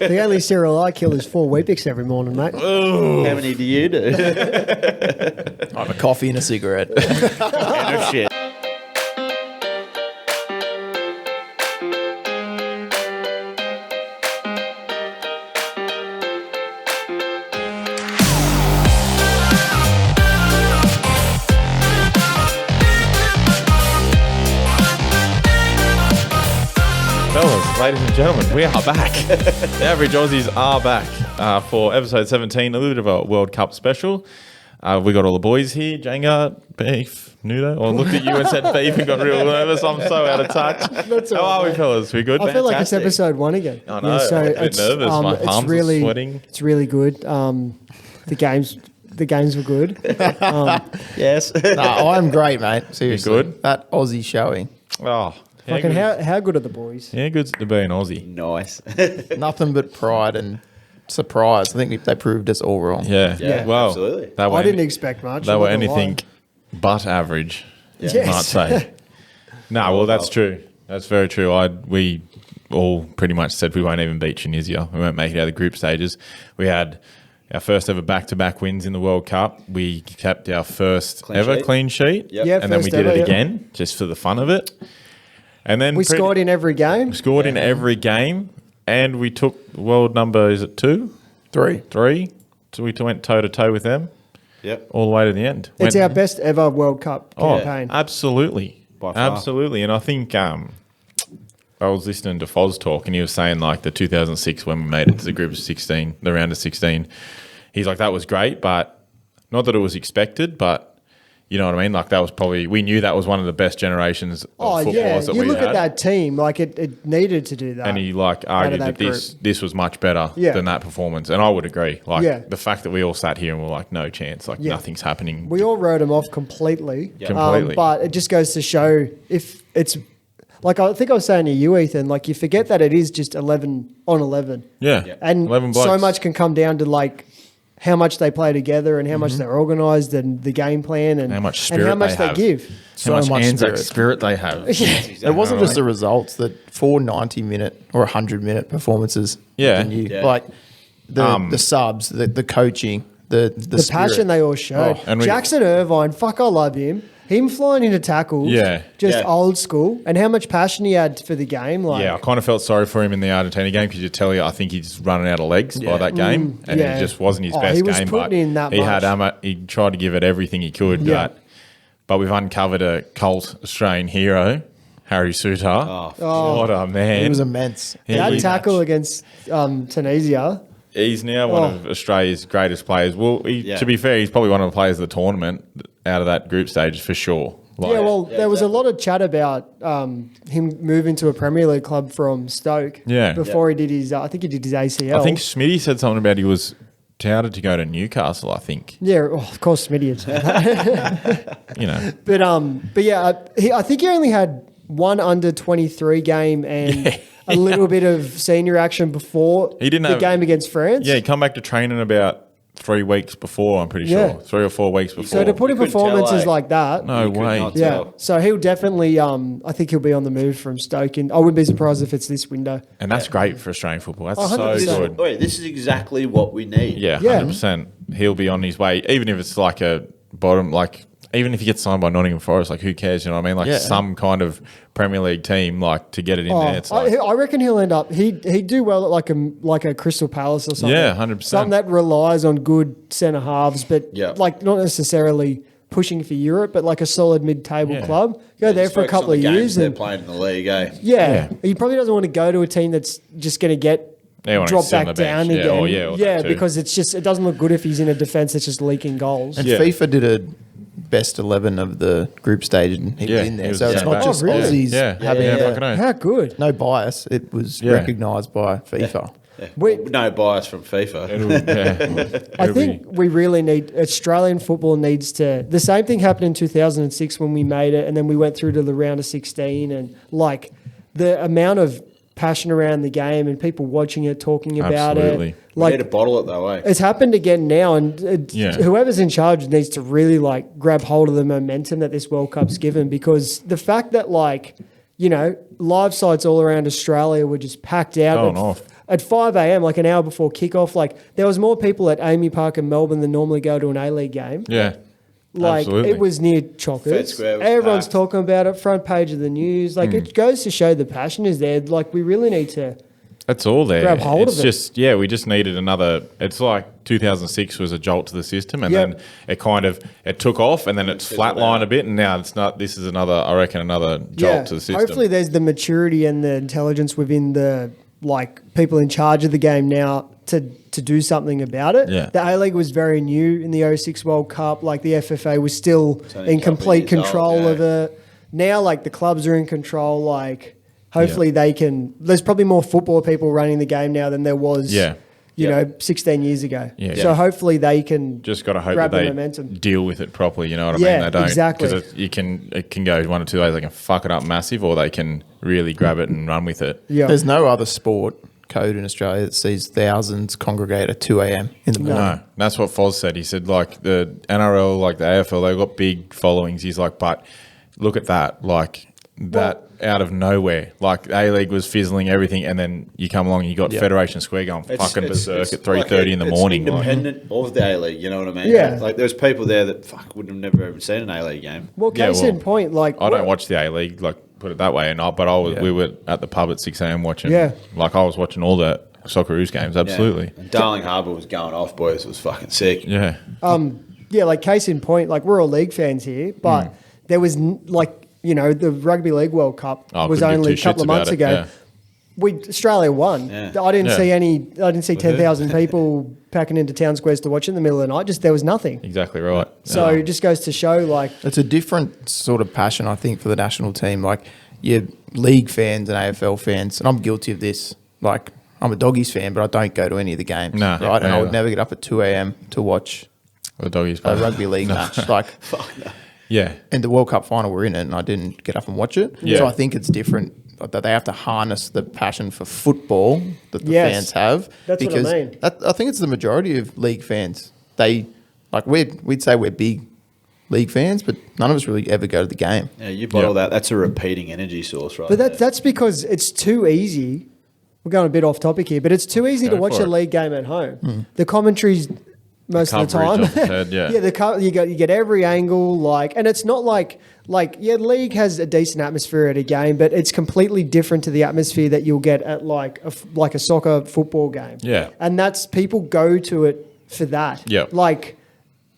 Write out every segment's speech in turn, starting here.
The only cereal I kill is 4 Weet-Bix every morning, mate. Ooh. How many do you do? I have a coffee and a cigarette. No shit. Fellas, ladies and gentlemen, we are back. The Average Aussies are back for episode 17, a little bit of a World Cup special. We got all the boys here, Jenga, Beef, Nudo. I looked at you and said Beef and got real nervous. I'm so out of touch. How are we, fellas? We good? I feel like it's episode 1 again. I know, I'm a bit nervous. My palms are sweating. It's really good. The games were good. Yes. No, I'm great, mate. Seriously. good? That Aussie showing. Oh, Fucking how good are the boys? yeah, good to be an Aussie. Nice. Nothing but pride and surprise. I think they proved us all wrong. Yeah. Yeah, Well, absolutely. They were I didn't expect much. They I'm were not gonna lie. anything but average, Yes. you might say. No, well, that's true. That's very true. We all pretty much said we won't even beat Tunisia. We won't make it out of the group stages. We had our first ever back-to-back wins in the World Cup. We kept our first ever clean sheet. Yep. Yeah, And then we first did ever, it yeah. again, just for the fun of it. And then We scored in every game. scored in every game, and we took world number, is it 2? 3. 3? So we went toe-to-toe with them Yep. all the way to the end. It's our best ever World Cup campaign. Absolutely. By far. Absolutely. And I think I was listening to Foz talk, and he was saying, like, the 2006 when we made it to the group of 16, the round of 16, he's like, that was great, but not that it was expected, but you know what I mean? Like, that was probably, we knew that was one of the best generations of footballers that you we look had. at that team, like it needed to do that. And he argued that that this was much better Yeah. than that performance. And I would agree. Like, Yeah. the fact that we all sat here and were like, no chance, like, nothing's happening. We all wrote them off completely. Completely. But it just goes to show if it's like I think I was saying to you, Ethan, like you forget that it is just 11 on 11. Yeah. And 11 so blokes. much can come down to like how much they play together and how much they're organised and the game plan and How much spirit and how much they they have. give. How much much Anzac spirit. spirit they have. It wasn't just the results, that 4 90-minute or 100-minute performances. Yeah. And you, Yeah. like the subs, the coaching, the The passion they all showed. Oh, and we- Jackson Irvine, fuck, I love him. Him flying into tackles, just Yeah. old school, and how much passion he had for the game. Like, Yeah, I kind of felt sorry for him in the Argentina game because you tell you I think he's running out of legs by that game, and yeah. it just wasn't his Oh, best he was game. putting But in that he much. had he tried to give it everything he could. Yeah. But we've uncovered a cult Australian hero, Harry Suter. Oh, What a man! It was immense. that He- tackle against Tunisia. He's now one of Australia's greatest players. Well, to be fair, he's probably one of the players of the tournament out of that group stage for sure. Like, Yeah, well, there was a lot of chat about him moving to a Premier League club from Stoke. Yeah. Before he did his, I think he did his ACL. I think Smitty said something about he was touted to go to Newcastle. I think Yeah, of course, Smitty had said that. you know. But yeah, I think he only had one under 23 game and a little bit of senior action before He didn't the have- game against France. Yeah, he come back to training about 3 weeks before, I'm pretty Yeah. sure. 3 or 4 weeks before. So to put in couldn't performances tell, like that, no You could way. not yeah. tell. So he'll definitely, I think he'll be on the move from Stoke, and I wouldn't be surprised if it's this window. And that's great for Australian football. That's 100%. so good. Wait, this is exactly what we need. Yeah, Yeah. 100%. He'll be on his way, even if it's like a bottom, like, even if he gets signed by Nottingham Forest, like, who cares? You know what I mean? Like, Yeah. some kind of Premier League team, like, to get it in there. It's like, I reckon he'll end up. He'd do well at like a Crystal Palace or something. Yeah, 100%. Something that relies on good centre halves, but Yeah. like not necessarily pushing for Europe, but like a solid mid-table Yeah. club. Go there for a Focus couple on of the games years, they're and playing in the league, eh? yeah, he probably doesn't want to go to a team that's just going to get. They wanna Drop sit on back the down bench. again. Or that too. because it doesn't look good if he's in a defence that's just leaking goals. And Yeah. FIFA did a best 11 of the group stage, and he Yeah, was in he there. was So in it's that not batch. just Oh, really? Aussies yeah, having yeah, fucking oath. How good! no bias. It was Yeah. recognised by FIFA. We- No bias from FIFA. I think we really need Australian football needs to. The same thing happened in 2006 when we made it, and then we went through to the round of 16, and like the amount of passion around the game and people watching it, talking about Absolutely. it. We need to Like bottle it though, eh? it's happened again now, and Yeah. whoever's in charge needs to really like grab hold of the momentum that this World Cup's given, because the fact that like live sites all around Australia were just packed out. Going off. at 5 a.m., like an hour before kickoff, like there was more people at Amy Park in Melbourne than normally go to an A-League game. Yeah. Like Absolutely. it was near Fed chockers. Square was Everyone's packed. talking about it, front page of the news. Like it goes to show the passion is there. Like we really need to. It's all there. Grab hold it's of it. just, yeah, we just needed another. It's like 2006 was a jolt to the system, and Yep. then it took off, and then it's flatlined a bit, and now it's not. This is another jolt to the system. Hopefully there's the maturity and the intelligence within the people in charge of the game now to do something about it. Yeah. The A-League was very new in the 06 World Cup. Like the FFA was still only in a couple complete years old, control yeah. of it. Now like the clubs are in control. Like hopefully they can. There's probably more football people running the game now than there was. Yeah. You Yeah. know, 16 years ago. Yeah. So hopefully they can Just got to hope grab that the they momentum. deal with it properly. You know what I Yeah, mean? They don't exactly. because it can go one or two ways. They can fuck it up massive, or they can really grab it and run with it. Yeah. There's no other sport code in Australia that sees thousands congregate at 2 a.m. in the morning. No, that's what Foz said. He said like the NRL, like the AFL, they've got big followings. He's like, but look at that, like that out of nowhere. Like A-League was fizzling everything, and then you come along and you got Yeah. Federation Square going fucking berserk at 3:30 in the it's morning. Like, independent of the A-League, you know what I mean? Yeah. Like there's people there that would have never even seen an A-League game. Well, Yeah, case well, in point, like I don't watch the A-League, like put it that way, we were at the pub at 6 a.m. watching. Yeah. Like I was watching all the Socceroos games. Absolutely. Yeah. And Darling Harbour was going off, boys. It was fucking sick. Yeah. Yeah, like case in point, like we're all league fans here, but there was the Rugby League World Cup Oh, was couldn't give only a two couple of shits months about it, ago. Australia won. Yeah. I didn't Yeah. see 10,000 people packing into town squares to watch in the middle of the night. Just there was nothing. Exactly right. So it just goes to show, like, It's a different sort of passion, I think, for the national team. Like, your league fans and AFL fans, and I'm guilty of this. Like, I'm a Doggies fan, but I don't go to any of the games. Nah, right? And I would neither. never get up at 2 a.m. to watch The doggies. a rugby league match. Like, Yeah. and the World Cup final, we're in it, and I didn't get up and watch it. Yeah. So I think it's different that they have to harness the passion for football that the Yes. fans have. That's what I because mean. I think it's the majority of league fans. They like we'd say we're big league fans, but none of us really ever go to the game. Yeah, you bottle Yeah. that. That's a repeating energy source, right? but there. that's because it's too easy. We're going a bit off topic here, but it's too easy Go to watch for a it. league game at home. The commentaries most of the coverage time. off the head, yeah. You get every angle, and it's not like league has a decent atmosphere at a game, but it's completely different to the atmosphere that you'll get at like a soccer football game. Yeah. And that's people go to it for that. Yeah. Like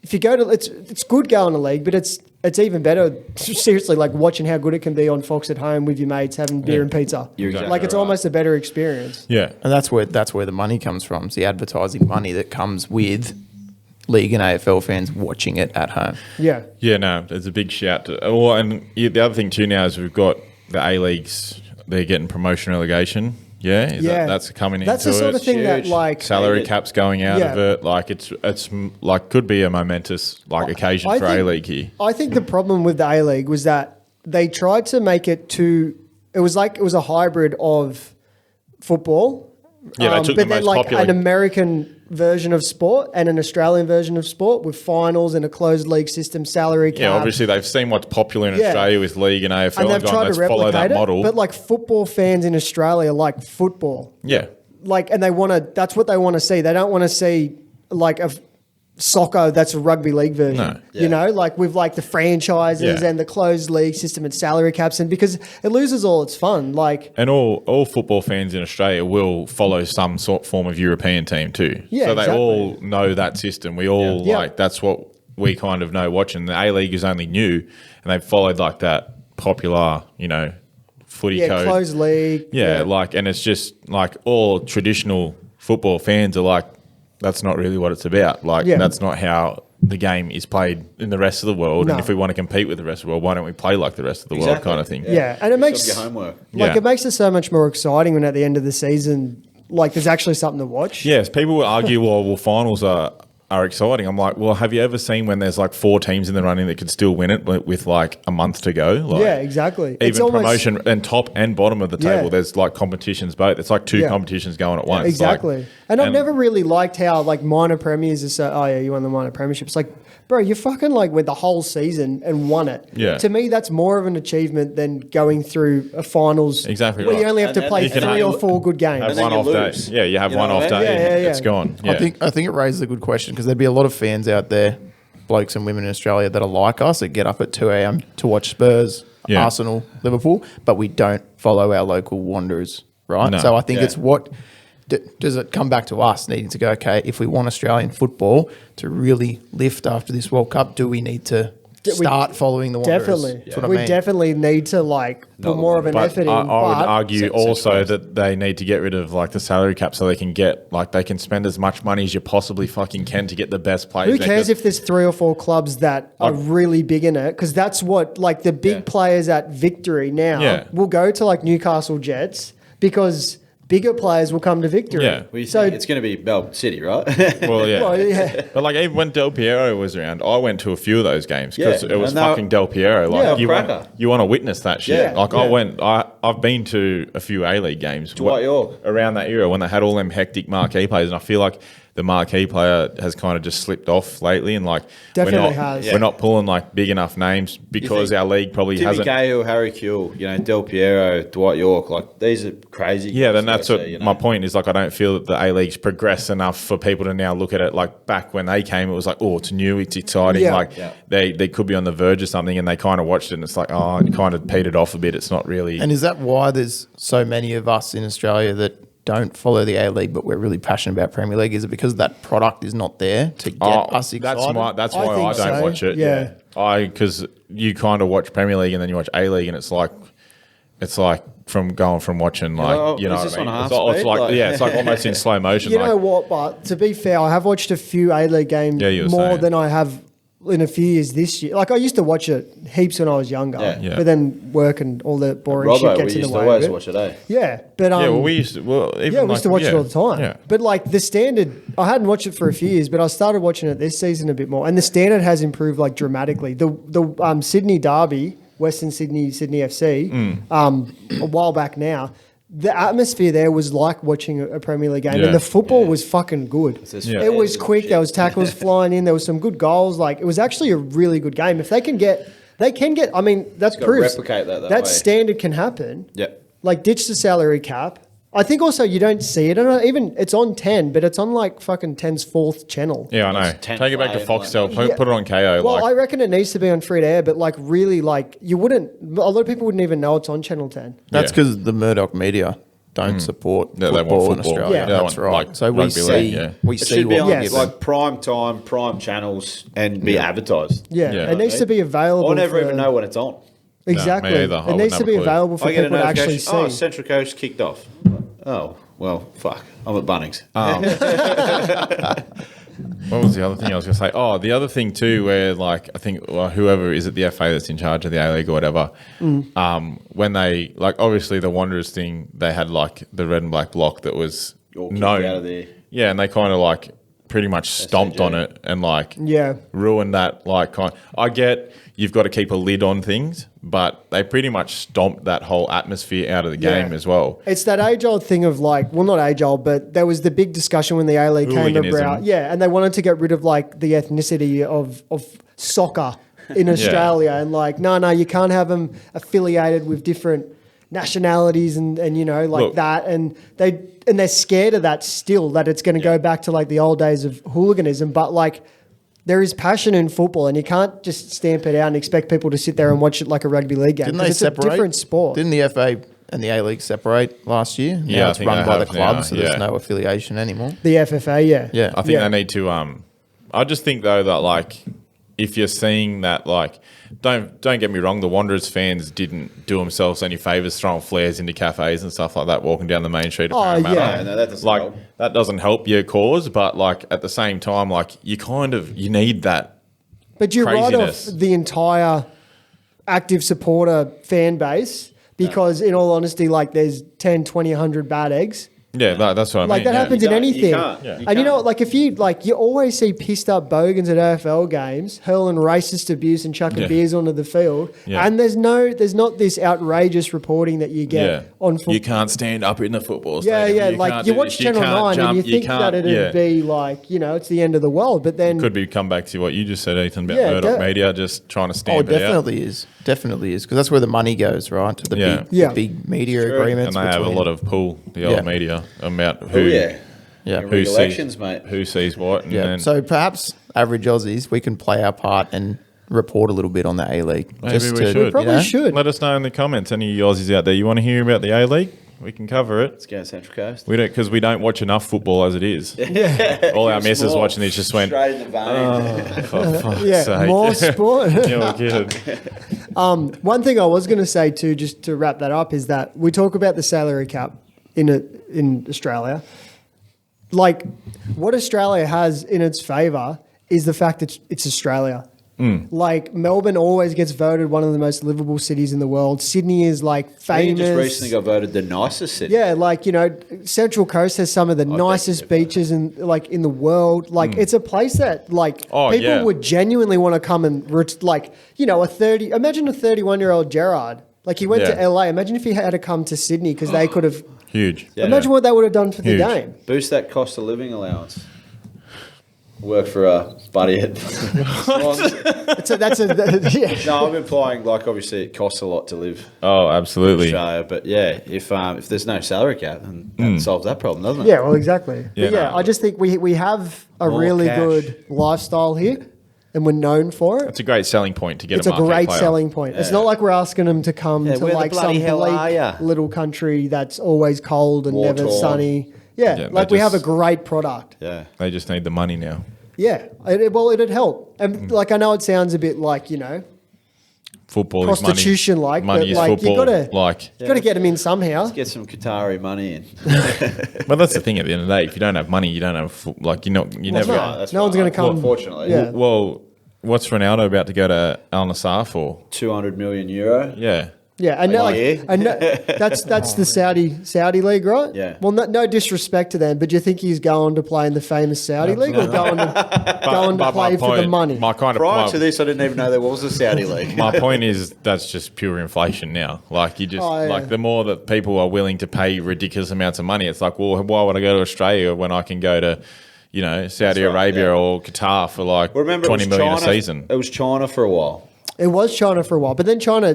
if you go to it's good going to league, but it's even better seriously like watching how good it can be on Fox at home with your mates having beer and pizza. You're exactly like it's right. almost a better experience. Yeah. And that's where the money comes from. It's the advertising money that comes with league and AFL fans watching it at home. Yeah. Yeah, no, there's a big shout. The other thing too now is we've got the A-Leagues, they're getting promotion relegation. Yeah? That's coming into it. That's the sort of thing that Huge. like Salary Huge. caps going out of Yeah. it. Like it's like could be a momentous occasion I for think- A-League here. I think the problem with the A-League was that they tried to make it it was a hybrid of football. Yeah, they took but the then most like popular- an American version of sport and an Australian version of sport with finals and a closed league system, salary cap. Yeah, obviously they've seen what's popular in Yeah. Australia with league and AFL and and, they've gone, tried let's to follow replicate that model. it. But like football fans in Australia like football. yeah. Like, and that's what they want to see. They don't want to see like a soccer that's a rugby league version. No. You know, like with like the franchises Yeah. and the closed league system and salary caps, and because it loses all its fun. Like, And all football fans in Australia will follow some form of European team too. Yeah, so they exactly. all know that system. We all Yeah. that's what we kind of know watching. The A-League is only new and they've followed like that popular, footy yeah, code. closed league. Yeah, and it's just like all traditional football fans are like, that's not really what it's about. Like, Yeah. that's not how the game is played in the rest of the world. No. And if we want to compete with the rest of the world, why don't we play like the rest of the world kind of thing? Yeah, and it Stop makes your homework. like Yeah. it makes it so much more exciting when at the end of the season, like there's actually something to watch. Yes, people will argue, well, finals are exciting. I'm like, well, have you ever seen when there's like 4 teams in the running that could still win it with like a month to go? Like, Yeah, exactly. It's Even almost- promotion and top and bottom of the table, Yeah. there's like competitions both. It's like 2 Yeah. competitions going at once. exactly. And I've never really liked how like minor premiers are so, oh yeah, you won the minor premiership. It's like, bro, you fucking like went the whole season and won it. Yeah. To me, that's more of an achievement than going through a finals Exactly where right. you only have to And play you can 3 or have- 4 good games. Have And then one you off day. lose. Yeah, you have You one know off what I day. mean? Yeah, yeah, It's yeah. gone. Yeah. I think it raises a good question because there'd be a lot of fans out there, blokes and women in Australia that are like us that get up at 2 a.m. to watch Spurs, Yeah. Arsenal, Liverpool, but we don't follow our local Wanderers, right? No. So I think Yeah. it's what does it come back to us needing to go, okay, if we want Australian football to really lift after this World Cup, do we need to start following the Wanderers? Definitely. That's what I We mean. definitely need to like put more of an But effort in. I would but argue Set- also centralised. that they need to get rid of like the salary cap so they can get like they can spend as much money as you possibly fucking can to get the best players. who there, cares 'cause- if there's 3 or 4 clubs that are really big in it? Because that's what like the big Yeah. players at Victory now Yeah. will go to like Newcastle Jets because bigger players will come to Victory. Yeah. Well, you So think it's going to be Melbourne City, right? Well, yeah. well, yeah. But like even when Del Piero was around, I went to a few of those games because Yeah, it was and they were- fucking Del Piero. Like Yeah. you Cracker. want to witness that shit. Yeah, Like yeah. I've been to a few A League games Dwight York. around that era when they had all them hectic marquee players, and I feel like the marquee player has kind of just slipped off lately, and like Definitely we're not, has. we're not pulling like big enough names because think our league probably Timmy hasn't. Cahill, Harry Kewell, Del Piero, Dwight York, like these are crazy. Yeah, then guys that's to what see, my point is. Like, I don't feel that the A League's progressed enough for people to now look at it. Like back when they came, it was like, oh, it's new, it's exciting. Yeah. Like Yeah. they could be on the verge of something, and they kind of watched it, and it's like, oh, it kind of petered off a bit. It's not really. And is that why there's so many of us in Australia that don't follow the A League, but we're really passionate about Premier League? Is it because that product is not there to get us excited? That's I why think I don't so, watch it. yeah. Because you kind of watch Premier League and then you watch A League, and it's like from going from watching like Oh, you know is what this I mean. on half It's speed? like Like- yeah, it's like almost in slow motion. You like, know what? But to be fair, I have watched a few A-League games Yeah, you were more saying. than I have in a few years this year. Like I used to watch it heaps when I was younger, Yeah. Yeah. but then work and all the boring Robbo, shit we gets in used the to way always of it. watch it, eh? Yeah, but yeah, well, we used to. Well, even yeah, we used to watch it all the time. Yeah. But like the standard, I hadn't watched it for a few years, but I started watching it this season a bit more, and the standard has improved like dramatically. The Sydney Derby, Western Sydney FC, a while back now. The atmosphere there was like watching a Premier League game, Yeah. and the football was fucking good. just Yeah. It was fans and quick. shit. There was tackles flying in. There was some good goals. Like it was actually a really good game. If they can get. I mean, that's gotta proof. replicate that way. standard can happen. Yeah. Like ditch the salary cap. I think also you don't see it. And even it's on 10, but it's on like fucking 10's 4th channel. Yeah, I know. It's 10 Take it back to players, Foxtel. like- Yeah. Put it on KO. Well, like, I reckon it needs to be on free to air, but like really, like you wouldn't. A lot of people wouldn't even know it's on Channel 10. That's Yeah. because the Murdoch media don't support Yeah, they want football in football. Australia. Yeah. They That's want, right. like, So we rugby see, league, yeah. we It see should be what on we Yes. get. like prime time, prime channels, and be advertised. Yeah, Yeah. it needs to be available. I never for- even know when it's on. Exactly. me either. I It wouldn't needs to have a be clue. available for I get a people to actually notification. Oh, see. Central Coast kicked off. Oh, well, fuck. I'm at Bunnings. What was the other thing I was going to say? Oh, the other thing too, where like I think whoever is at the FA that's in charge of the A League or whatever, when they like obviously the Wanderers thing, they had like the red and black block that was All kicked known, out of there. yeah, and they kind of like pretty much stomped SAG. on it and like Yeah. ruined that like kind. I get you've got to keep a lid on things, but they pretty much stomped that whole atmosphere out of the game Yeah. as well. It's that age-old thing of like, well, not age-old, but there was the big discussion when the A-League came Hooliganism. about. Yeah, and they wanted to get rid of like the ethnicity of soccer in Australia. And like, no, you can't have them affiliated with different nationalities and you know, like Look. that. And they're scared of that still, that it's going to go back to like the old days of hooliganism. But like, there is passion in football, and you can't just stamp it out and expect people to sit there and watch it like a rugby league game. Didn't 'cause they it's separate? a different sport. Didn't the FA and the A League separate last year? Yeah, now I it's think run they by the have now, club, so there's yeah. no affiliation anymore. The FFA, yeah. Yeah. I think Yeah. they need to. I just think though that like if you're seeing that like don't get me wrong, the Wanderers fans didn't do themselves any favors throwing flares into cafes and stuff like that, walking down the main street of Oh, Parramatta. yeah. No, that doesn't Like help. that doesn't help your cause, but like at the same time, like you need that. But you write off Craziness. the entire active supporter fan base because, in all honesty, like there's 10, 20, 100 bad eggs. Yeah, that's what I mean. Like that yeah. happens in You anything. can't. Yeah. And you know what? Like if you always see pissed up bogans at AFL games hurling racist abuse and chucking Yeah. beers onto the field, Yeah. and there's not this outrageous reporting that you get on football. You can't stand up in the football Yeah, stadium. yeah. Like can't you do watch this, Channel can't 9 jump, and you think that can't- it'd be like, it's the end of the world. But then Could be come back to what you just said, Ethan, about Yeah, Murdoch Media just trying to Oh, stamp it out. definitely is, because that's where the money goes, right? To the Yeah. big, Yeah. the big media True. agreements. And they have a between- lot of pull, the Yeah. old media, about who, Oh, yeah. Yeah. Who who elections, sees, mate. who sees what. And Yeah. then So perhaps average Aussies, we can play our part and report a little bit on the A League. Maybe we should. we probably should. let us know in the comments, any Aussies out there, you want to hear about the A-League? We can cover it. Let's go to Central Coast. We don't, because we don't watch enough football as it is. All our missus Small. watching this just went, Straight in the vein. for fuck's Yeah, sake. more sport. You're kidding. One thing I was going to say too, just to wrap that up, is that we talk about the salary cap in Australia. Like, what Australia has in its favour is the fact that it's Australia. Like, Melbourne always gets voted one of the most livable cities in the world. Sydney is like I think famous. it just recently got voted the nicest city. Yeah, like, Central Coast has some of the nicest definitely. beaches in the world. Like, it's a place that Oh, people yeah. would genuinely want to come and imagine a 31-year-old Gerard. Like, he went Yeah. to LA. Imagine if he had to come to Sydney because they could have. Huge. Yeah. Imagine what they would have done for the Huge. game. Boost that cost of living allowance. Work for a buddy at Yeah. No, I'm implying, like, obviously it costs a lot to live Oh, in absolutely. Australia, but yeah, if there's no salary cap, then that solves that problem, doesn't it? Yeah, well, exactly. Yeah, But yeah, no. I just think we have a More really cash. good lifestyle here, and we're known for it. It's a great selling point to get It's a a market great player. selling point. It's Yeah. not like we're asking them to come Yeah, to where the like some bloody hell are ya? bleak little country that's always cold and never War-torn. sunny. Yeah, Yeah, like they we have a just- great product. Yeah. They just need the money now. Yeah, it'd help. And like I know it sounds a bit like Football prostitution is money. like, Money but is like football. you gotta like, you gotta get them in somehow. Get some Qatari money in. but that's the thing. At the end of the day, if you don't have money, you don't have you never. Well, Got, That's No one's gonna come- Unfortunately. Yeah. Well, what's Ronaldo about to go to Al Nassr for? 200 million euro. Yeah. Yeah, and Like, yeah. that's the Saudi league, right? Yeah. Well, no disrespect to them, but do you think he's going to play in the famous Saudi league or going to But play my for the point- money? My kind of Prior point, to this, I didn't even know there was a Saudi league. my point is that's just pure inflation now. Like you just Oh, yeah. like the more that people are willing to pay ridiculous amounts of money, it's like, well, why would I go to Australia when I can go to, Saudi right, Arabia yeah. or Qatar for like Well, remember, 20 it was million China, a season? It was China for a while. It was China for a while, but then China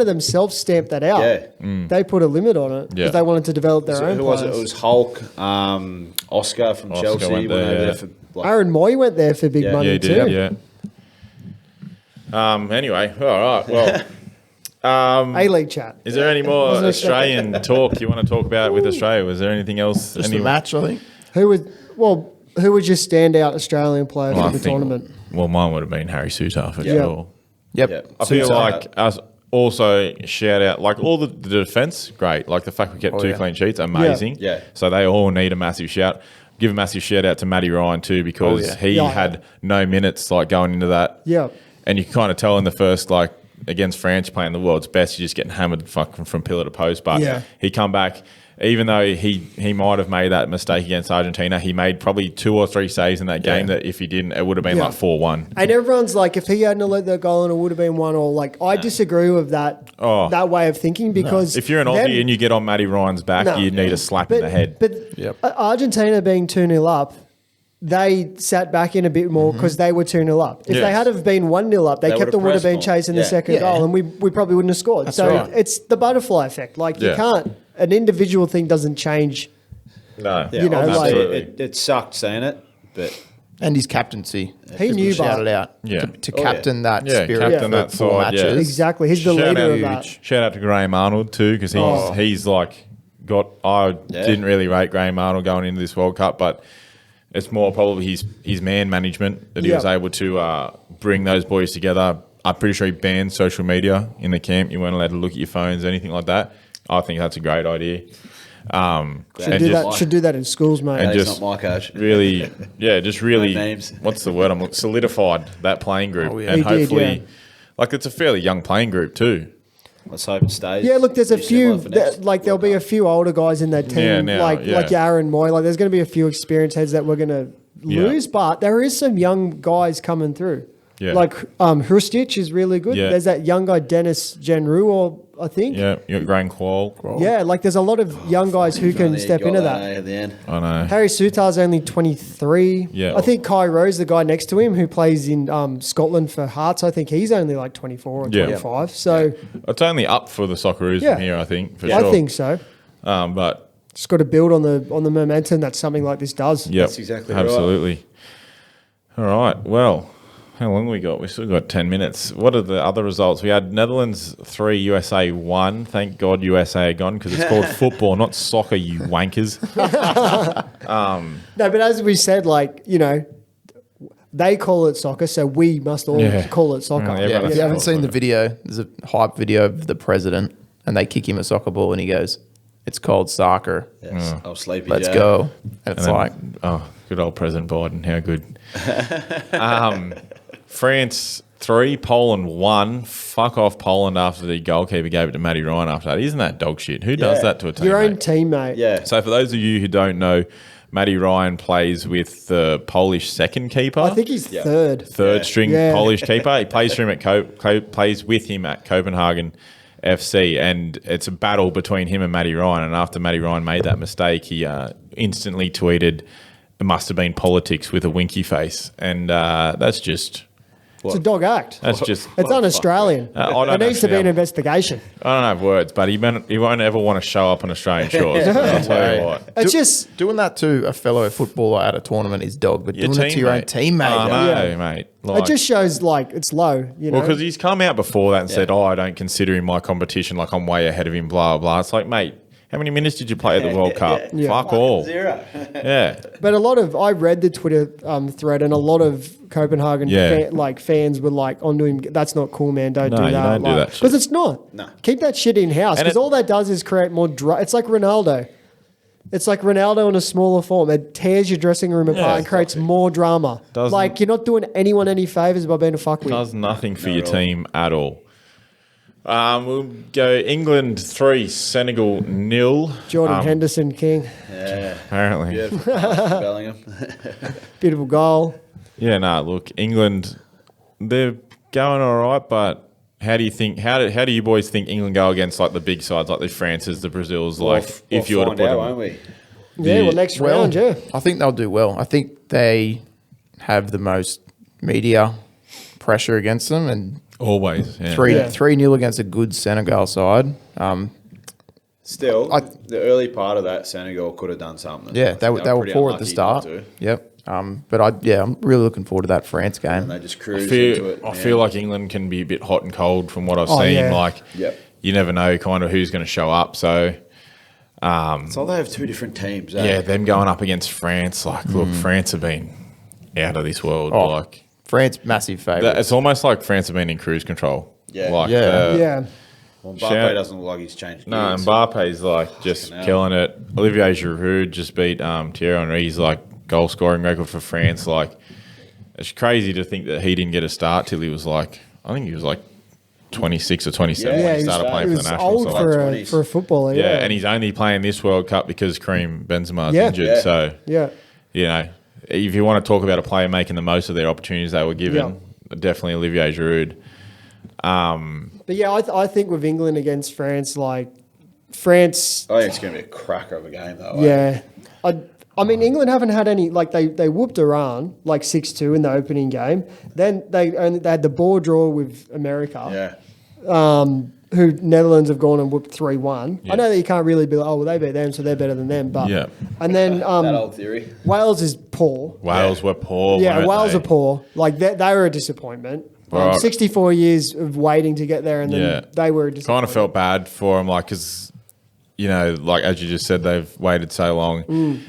themselves stamped that out. Yeah. They put a limit on it because Yeah. they wanted to develop their So own who was it? players. It was Hulk, Oscar from Oscar Chelsea. went there, over yeah. for, like, Aaron Moy went there for big Yeah. money Yeah, he too. did. Yeah. Anyway, all right. Well, A-League chat. is there any more Wasn't expecting- Australian talk you want to talk about with Australia? Was there anything else? Just the match, I think. Who was your standout Australian player Well, I for the think- tournament? Well, mine would have been Harry Sutar for Yeah. sure. Yep. Yeah. I feel Sutar. like us also shout out like all the defense, great. Like the fact we kept two yeah. clean sheets, amazing. Yeah. So they all need a massive shout. Give a massive shout out to Matty Ryan too because yeah. he Yeah. had no minutes like going into that. Yeah. And you can kind of tell in the first like against France playing the world's best, you're just getting hammered fucking from pillar to post. But Yeah. he come back. Even though he might have made that mistake against Argentina, he made probably 2 or 3 saves in that game that if he didn't, it would have been Yeah. like 4-1. And everyone's like, if he hadn't let that goal in, it would have been 1-1. Like, I disagree with that Oh. that way of thinking because If you're an them- Aussie and you get on Matty Ryan's back, No. you need a slap in the head. But Yep. Argentina being 2-0 up, they sat back in a bit more because they were 2-0 up. If they Yes. had have been 1-0 up, they They kept would've on would have pressed been more. chasing the Yeah. second Yeah. goal and we probably wouldn't have scored. So right. it's the butterfly effect. Like, you Yeah. can't, an individual thing doesn't change. No. Yeah, You know, obviously like- it sucked seeing it, but And his captaincy. He knew shout it out. Yeah. To Oh, captain that Yeah, spirit captain for that 4 side, yeah. matches. Exactly. He's the Shout leader out, of that. Shout out to Graham Arnold too, because he's like I didn't really rate Graham Arnold going into this World Cup, but it's more probably his man management that he was Yeah. able to bring those boys together. I'm pretty sure he banned social media in the camp. You weren't allowed to look at your phones, anything like that. I think that's a great idea. And Should do that in schools, mate. And that's just not my coach. really, just really, No names. what's the word? Solidified that playing group, Oh, yeah. and He did, hopefully, yeah. like it's a fairly young playing group too. Let's hope it stays. Yeah, look, there's a pretty few, similar for next there'll be a World Cup. few older guys in that team, Yeah, now, like Aaron Moy. Like, there's going to be a few experienced heads that we're going to lose, but there is some young guys coming through. Yeah. Like Hrustic is really good. Yeah. There's that young guy, Dennis Genru, I think. Yeah, you got Grain Qual. Yeah, like there's a lot of young guys who can Only step got into that, that. At the end. I know. Harry Sutar's only 23. Yeah. I think Kai Rose, the guy next to him who plays in Scotland for Hearts, I think he's only like 24 or Yeah. 25. So It's only up for the Socceroos Yeah. from here, I think, for I sure. think so. But Just got to build on the momentum that something like this does. yeah, That's exactly right. absolutely. All right. Well, how long we got? We still got 10 minutes. What are the other results? We had Netherlands 3, USA 1. Thank God USA are gone because it's called football, not soccer, you wankers. No, but as we said, like, they call it soccer, so we must all Yeah. call it soccer. Yeah, Yeah, everyone if has you haven't to seen the follow video, there's a hype video of the president, and they kick him a soccer ball, and he goes, "It's called soccer. Yes. Oh, sleepy Let's Joe. go." And it's And then- like, oh, good old President Biden. How good. France 3, Poland 1. Fuck off Poland after the goalkeeper gave it to Matty Ryan after that. Isn't that dog shit? Who does Yeah. that to a teammate? Your own teammate. Yeah. So for those of you who don't know, Matty Ryan plays with the Polish second keeper. I think he's Yeah. third. third string Yeah. Polish keeper. He plays for him at plays with him at Copenhagen FC, and it's a battle between him and Matty Ryan. And after Matty Ryan made that mistake, he instantly tweeted, "It must have been politics," with a winky face, and that's just It's a dog act. that's just. It's un-Australian. I don't There needs to be actually an have- investigation. I don't have words, but he won't ever want to show up on Australian shores. I'll tell you what. It's just doing that to a fellow footballer at a tournament is dog, but Your doing it to your own teammate. I know, Yeah. mate. it just shows like it's low. Well, because he's come out before that and said, "Oh, I don't consider him my competition. Like I'm way ahead of him." Blah blah. It's like, mate, how many minutes did you play at the World Cup? Yeah. Fuck all. 0. Yeah, But I read the Twitter thread, and a lot of Copenhagen Yeah. fans were like onto him. That's not cool, man. Don't No, do you that. don't do that shit. Because it's not. No. Keep that shit in house. And Because it- all that does is create more. It's like Ronaldo. It's like Ronaldo in a smaller form. It tears your dressing room apart Yeah. and creates more drama. Doesn't- Like you're not doing anyone any favors by being a fuckwit. does nothing for Not your at all. team at all. We'll go England 3, Senegal 0. Jordan Henderson King, Yeah. Apparently, Beautiful pass to Bellingham. beautiful goal. yeah. No, look, England, they're going all right, but how do you think? How do you boys think England go against like the big sides, like the Frances, the Brazils? Like if you were to find put out, them, won't we? Yeah, well, next round, yeah. I think they'll do well. I think they have the most media pressure against them, and always, yeah. 3-0 against a good Senegal side. Still, I- the early part of that, Senegal could have done something. Yeah, they were pretty poor at the unlucky start. not to. Yep. But I'm really looking forward to that France And game. they just I cruised into it. I man. feel like England can be a bit hot and cold from what I've Oh, seen. yeah. Like, Yep. you never know kind of who's going to show up. So, So they have two different teams. yeah, them going up against France, like, look, France have been out of this world. Oh, Like, France, massive favourite. it's almost like France have been in cruise control. Yeah. Like, Yeah. Yeah. Well, Mbappe shout- doesn't look like he's changed. No, gears. Mbappe's like just Fucking hell. killing it. Olivier Giroud just beat Thierry Henry's like goal scoring record for France. Like, it's crazy to think that he didn't get a start till he was like, I think he was like 26 or 27 Yeah, when Yeah, he started playing he for was the national old side. for a 20s. footballer. Yeah, Yeah, and he's only playing this World Cup because Kareem Benzema's Yeah. injured. Yeah. So, yeah. you know, if you want to talk about a player making the most of their opportunities they were given, definitely Olivier Giroud. But yeah, I think with England against France, like France, I think it's going to be a cracker of a game, though. yeah. I mean, England haven't had any, like they whooped Iran like 6-2 in the opening game. Then they had the ball draw with America. Yeah. Who Netherlands have gone and whooped 3-1. Yeah. I know that you can't really be like, oh, well, they beat them, so they're better than them. But Yeah. and then That old theory. Wales is poor. Wales were poor. Yeah, weren't Wales they? are poor. Like they were a disappointment. Right. 64 years of waiting to get there, and then Yeah. they were a Kind disappointment. of felt bad for them, like, because, you know, like as you just said, they've waited so long.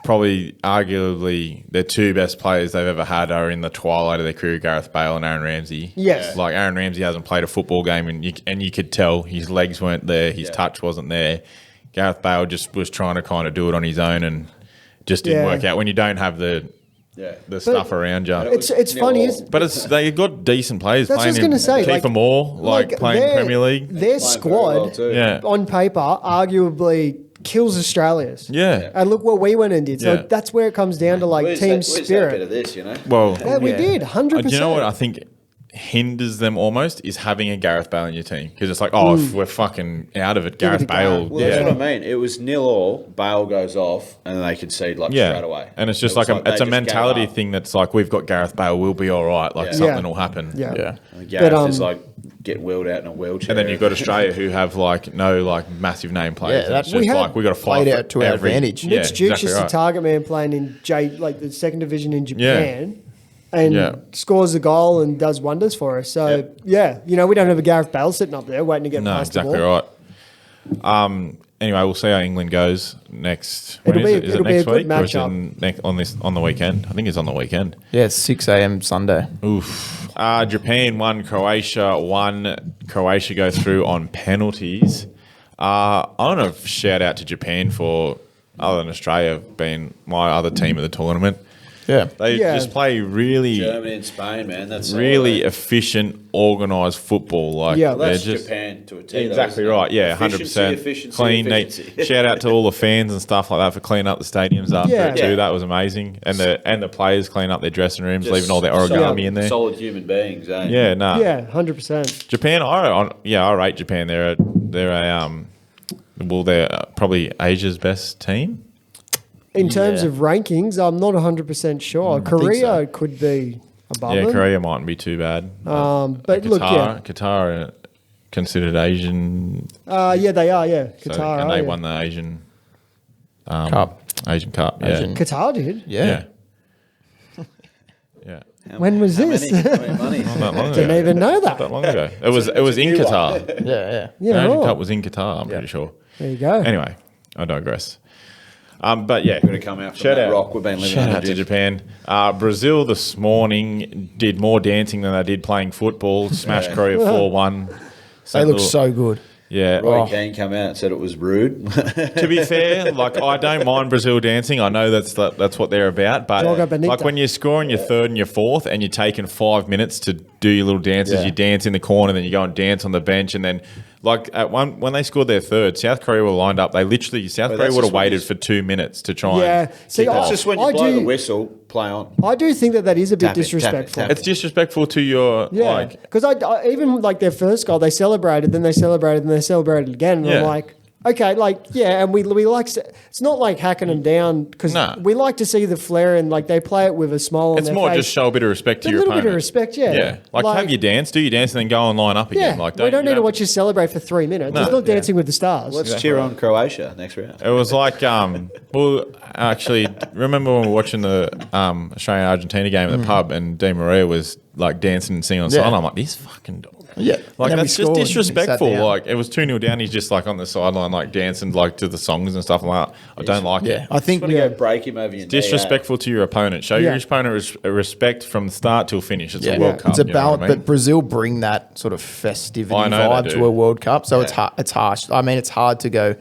Probably, arguably, their two best players they've ever had are in the twilight of their career, Gareth Bale and Aaron Ramsey. Yes. Like, Aaron Ramsey hasn't played a football game, and you could tell his legs weren't there, his touch wasn't there. Gareth Bale just was trying to kind of do it on his own and just didn't Yeah. work out. When you don't have the the stuff around you. It's funny, But they got decent players That's what I was playing gonna say, in FIFA more, playing Premier League. Their Playing very squad, well too. Yeah. on paper, arguably kills Australia's. Yeah. And look what we went and did. So Yeah. that's where it comes down to team Where's that bit spirit. of this, you know? Well, Yeah, we did, 100%. do you know what I think hinders them almost is having a Gareth Bale in your team, because it's like, oh, if we're fucking out of it, Give it Gareth to Gareth. Bale. Well, that's what I mean. It was 0-0. Bale goes off, and then they concede straight away. And it's just It was it's they a just mentality gave up. thing that's like, we've got Gareth Bale, we'll be all right. Like Yeah. something will happen. Yeah. And Gareth But, is get wheeled out in a wheelchair. And then you've got Australia who have no massive name players. Yeah, And that's- it's just we had- like we got to fight played for out to our advantage. Yeah, Mitch Duke's exactly just right. a target man playing in the second division in Japan. And scores a goal and does wonders for us. So, we don't have a Gareth Bale sitting up there waiting to get No, past exactly the ball. right. Anyway, we'll see how England goes next. It'll when be- is it it'll be next a good week or is it matchup. on the weekend? I think it's on the weekend. Yeah, it's 6 a.m. Sunday. Oof. Japan won, Croatia won. Croatia go through on penalties. I want to shout out to Japan for, other than Australia being my other team of the tournament. Yeah. They just play really, Germany and Spain, man. That's really efficient, organised football. Like Yeah. Well, that's they're just Japan to a T. exactly though, isn't it? right. Yeah, Efficiency, 100%. efficiency, Clean, neat. efficiency. Shout out to all the fans and stuff like that for cleaning up the stadiums after Yeah. it too. Yeah. That was amazing. And the players clean up their dressing rooms, Just leaving all their origami solid- in there. Solid human beings, eh? Yeah, nah. Yeah, 100%. Japan, I rate Japan. They're probably Asia's best team. In terms Yeah. of rankings, I'm not 100% sure. Korea could be above Yeah, them. Korea mightn't be too bad. But look, Qatar are considered Asian. yeah, they are, yeah. So, Qatar, and they yeah. won the Asian Cup. Asian Cup. Yeah. Asian- Qatar did? Yeah. Yeah. When was How this? many? How many money? Not that long Didn't ago. even know Not that that. long ago. It was in new one. Qatar. Yeah. Yeah, The Asian oh, Cup was in Qatar, I'm pretty sure. there you go. Anyway, I digress. But yeah, Going to come out from shout that out, rock we've been living shout under, out to Jim. Japan. Brazil this morning did more dancing than they did playing football. Smashed Korea 4-1. They look so good. Yeah. Roy Keane came out and said it was rude. To be fair, I don't mind Brazil dancing. I know that's what they're about. But Joga bonita. when you're scoring your third and your fourth, and you're taking 5 minutes to do your little dances, Yeah. you dance in the corner, then you go and dance on the bench, and then when they scored their third, South Korea were lined up. South Korea that's would have just when waited you- for 2 minutes to try. Yeah. And See, kick That's off. just when you I blow do- the whistle, play on. I do think that is a bit Tap it, tap it, disrespectful. tap it. It's disrespectful to your Yeah, because I even their first goal, they celebrated, then they celebrated, and they celebrated again. And I'm Yeah. like, okay, and we like it's not like hacking them down because Nah. we like to see the flair and they play it with a smile on It's their more face. just show a bit of respect to a your little opponent. bit of respect, yeah. Yeah, have your dance, do your dance, and then go and line up Yeah, again. we don't need to watch you celebrate for 3 minutes. No. It's not Dancing with the Stars. Let's cheer on Croatia next round. It was like, well, actually, remember when we were watching the Australian-Argentina game at the pub and Di Maria was dancing and singing on the Yeah. sideline? I'm like, this fucking dog. Yeah. Like, And then we that's just scored and disrespectful. sat down. Like, it was 2-0 down. He's just on the sideline, dancing to the songs and stuff like that. I don't like Yeah. it. I think Want to go break him over your knee, Disrespectful to your opponent. Show your Yeah. opponent respect from start till finish. It's yeah. a World Cup. It's a you know what balance, I mean? but Brazil bring that sort of festivity I know they vibe do. to a World Cup, so Yeah. it's harsh. I mean, it's hard to go.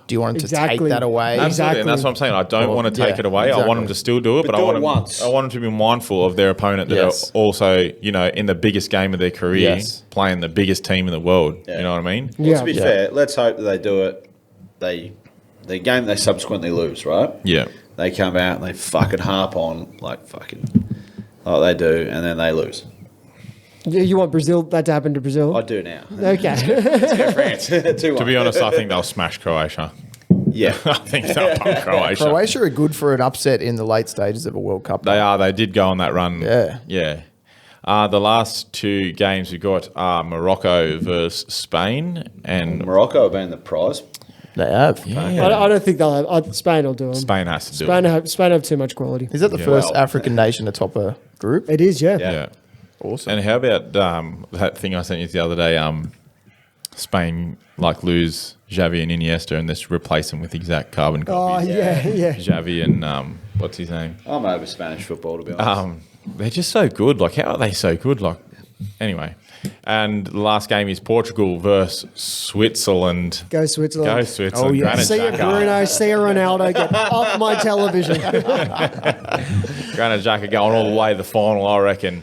Do you want them to Exactly. take that away? Absolutely, Exactly. and that's what I'm saying. I don't Or- want to take yeah, it away. I want exactly. them to still do it, but But I do want it them. once. I want them to be mindful of their opponent that Yes. are also, in the biggest game of their career, Yes. playing the biggest team in the world. Yeah. You know what I mean? Well, Yeah. to be fair, let's hope that they do it. The game they subsequently lose, right? Yeah. They come out and they fucking harp on like they do, and then they lose. You want that to happen to Brazil? I do now. Okay. Let's go France. 2-1. To be honest, I think they'll smash Croatia. yeah. I think they'll pump Croatia. Croatia are good for an upset in the late stages of a World Cup. They are. They did go on that run. Yeah. Yeah. The last two games we've got are Morocco versus Spain, and Morocco have been the prize. They have. Yeah. I don't think they'll have. Spain will do them. Spain has to do it. Spain have too much quality. Is that the Yeah. first Well- African nation to top a group? It is, yeah. Yeah. Awesome. And how about that thing I sent you the other day? Spain lose Xavi and Iniesta and just replace them with exact carbon Oh, copies. yeah. Xavi and what's his name? I'm over Spanish football, to be honest. They're just so good. How are they so good? Anyway, and the last game is Portugal versus Switzerland. Go Switzerland. Go Switzerland. Oh, yeah. Granit See you, Xhaka. Bruno. See you, Ronaldo. Get off my television. Granit Xhaka going all the way to the final, I reckon.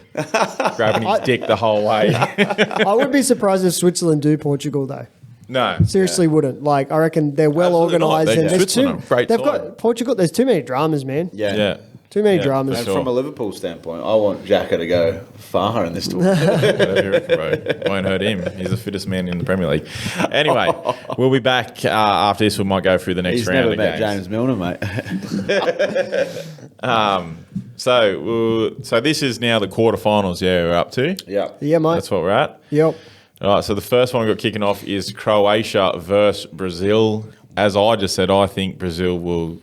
Grabbing his dick the whole way. I would be surprised if Switzerland do Portugal, though. No. Seriously, wouldn't. Like, I reckon they're well Absolutely not. organised. And there's Switzerland are a great they've side. got Portugal. There's too many dramas, man. Yeah. Too many Yeah, dramas. And Sure. from a Liverpool standpoint, I want Xhaka to go far in this tournament. Whatever you reckon, bro. Won't hurt him. He's the fittest man in the Premier League. Anyway, we'll be back after this. We might go through the next He's round never of met games. James Milner, mate. So this is now the quarterfinals. Yeah, we're up to. Yeah. Yeah, mate. That's what we're at. Yep. All right. So the first one we got kicking off is Croatia versus Brazil. As I just said, I think Brazil will.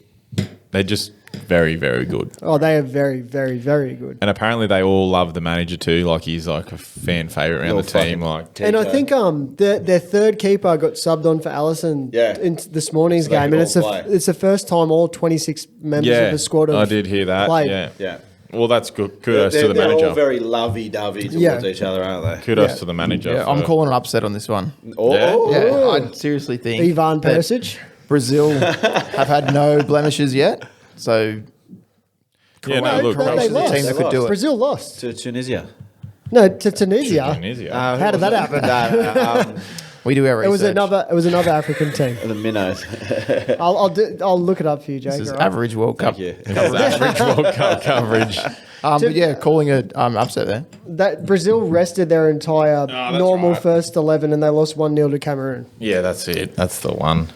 They're just very, very good. Oh, they are very, very, very good. And apparently they all love the manager too. Like he's like a fan favourite around the Little team. fucking Like And I think their third keeper got subbed on for Allison in this morning's So they game, could and all play. it's the first time all 26 members of the squad have I did hear that. played. Yeah. Yeah. Well, that's good. Kudos They're, to the they're manager. all very lovey-dovey towards Yeah. each other, aren't they? Kudos Yeah. to the manager. Yeah, I'm calling an upset on this one. Oh, Yeah, I seriously think Ivan that Perisic. Brazil have had no blemishes yet, so Yeah, no, look, they Croatia's the lost. team that could do it. Brazil lost. to Tunisia. No, to Tunisia. Tunisia. How did that happen? We do our It research. was another African team. The minnows. I'll look it up for you, Jake. This is all right? average World Cup. Thank you. This is average World Cup coverage. But yeah, calling a upset there. That Brazil rested their entire that's normal right. first 11 and they lost 1-0 to Cameroon. Yeah, that's it. That's the one.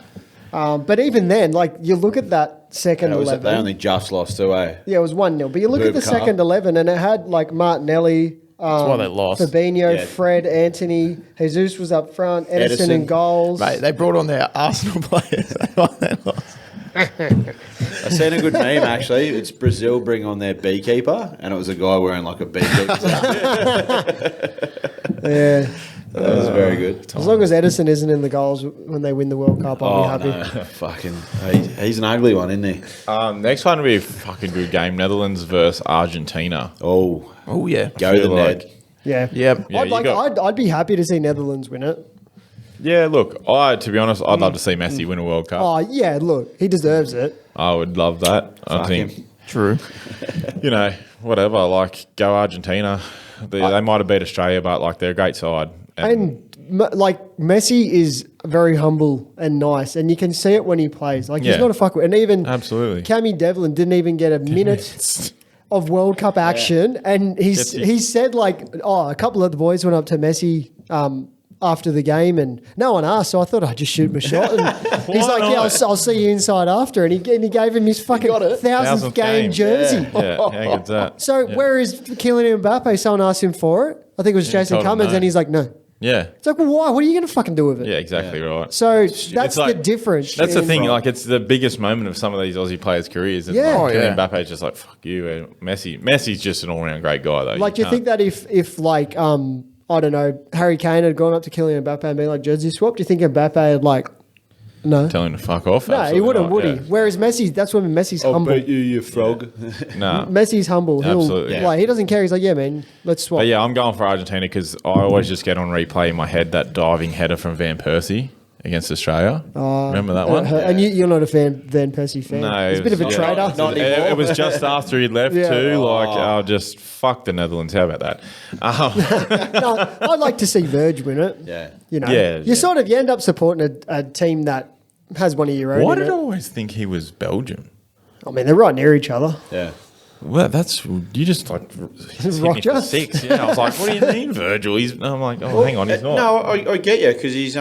But even then, like you look at that second They 11. only just lost too, eh? Yeah, it was 1-0. But you look at the Bubka. second 11 and it had like Martinelli, why they lost. Fabinho, Yeah. Fred, Anthony, Jesus was up front, Edison in Edison. goals. Mate, they brought on their Arsenal players. That's why they lost. I seen a good meme actually. It's Brazil bring on their beekeeper, and it was a guy wearing like a beekeeper's outfit. Yeah. That was very good. As long as Edison isn't in the goals when they win the World Cup, I'll Oh be happy. no, fucking! He's an ugly one, isn't he? Next one will be a fucking good game. Netherlands versus Argentina. Oh, Oh yeah. go feel the like- Ned. Yeah. Yep. Yeah, you got- I'd be happy to see Netherlands win it. Yeah, look, to be honest, I'd love to see Messi win a World Cup. Oh, yeah, look, he deserves it. I would love that. I Fuck think, him. True. you know, whatever, like, go Argentina. They might have beat Australia, but, like, they're a great side. And Messi is very humble and nice, and you can see it when he plays. Like, Yeah. he's not a fuckwit. And even Absolutely. Cammy Devlin didn't even get a minute of World Cup action, and Gets you. he said, like, a couple of the boys went up to Messi after the game, and no one asked, so I thought I'd just shoot my shot. And he's like, not? yeah, I'll see you inside after. And he gave him his fucking 1000th game jersey. Yeah, how good's that? So where is Kylian Mbappe? Someone asked him for it. I think it was Jason told him Cummins, no. and he's like, no. Yeah. It's like, well, why? What are you going to fucking do with it? Yeah, exactly right. So that's It's like- the difference. That's the in- thing. Like, it's the biggest moment of some of these Aussie players' careers. It's Yeah. like, Oh, yeah. Kylian Mbappe's just like, fuck you. And Messi's just an all-round great guy, though. Like, you can't- think that if like, I don't know, Harry Kane had gone up to Kylian Mbappe and been like, jersey swap, do you think Mbappe had like, no? Tell him to fuck off? No, he Absolutely wouldn't, not, would yeah. he? Whereas Messi, that's when Messi's humble. you frog. Nah. Messi's humble. He'll, Absolutely. Like, he doesn't care. He's like, yeah, man, let's swap. But yeah, I'm going for Argentina because I always just get on replay in my head that diving header from Van Persie against Australia. Remember that one? And you're not a Van Persie fan. No, He's a bit of a yeah. traitor. Not It, anymore. it was just after he left Yeah. too. Like, I'll just fuck the Netherlands. How about that? No, I'd like to see Verge win it. Yeah. You know, Yeah, you yeah. sort of you end up supporting a team that has one of your own. Why in did I it. always think he was Belgium? I mean, they're right near each other. Yeah. Well, that's you just like hit me Rocked for you? 6. Yeah, I was like, what do you mean, Virgil? I'm like, oh, hang on, he's not. No, I get you because he's.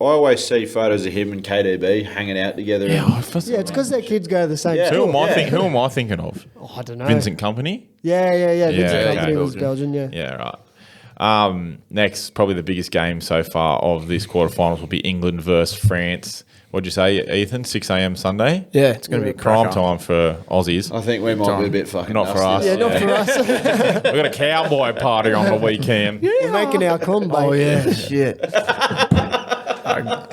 I always see photos of him and KDB hanging out together. Yeah, and- I first- Yeah, it's because their kids go to the same Yeah. school. Who am I thinking of? Oh, I don't know. Vincent Company. Yeah. Vincent okay. Company was Belgian. Yeah. Yeah, right. Next, probably the biggest game so far of this quarterfinals will be England versus France. What'd you say, Ethan? 6 a.m. Sunday? Yeah, it's going to be a Prime cracker. time for Aussies. I think we might be a bit fucking. Not for dusty. us. Yeah, not for us. We've got a cowboy party on the weekend. We're making our combo. Oh yeah, shit.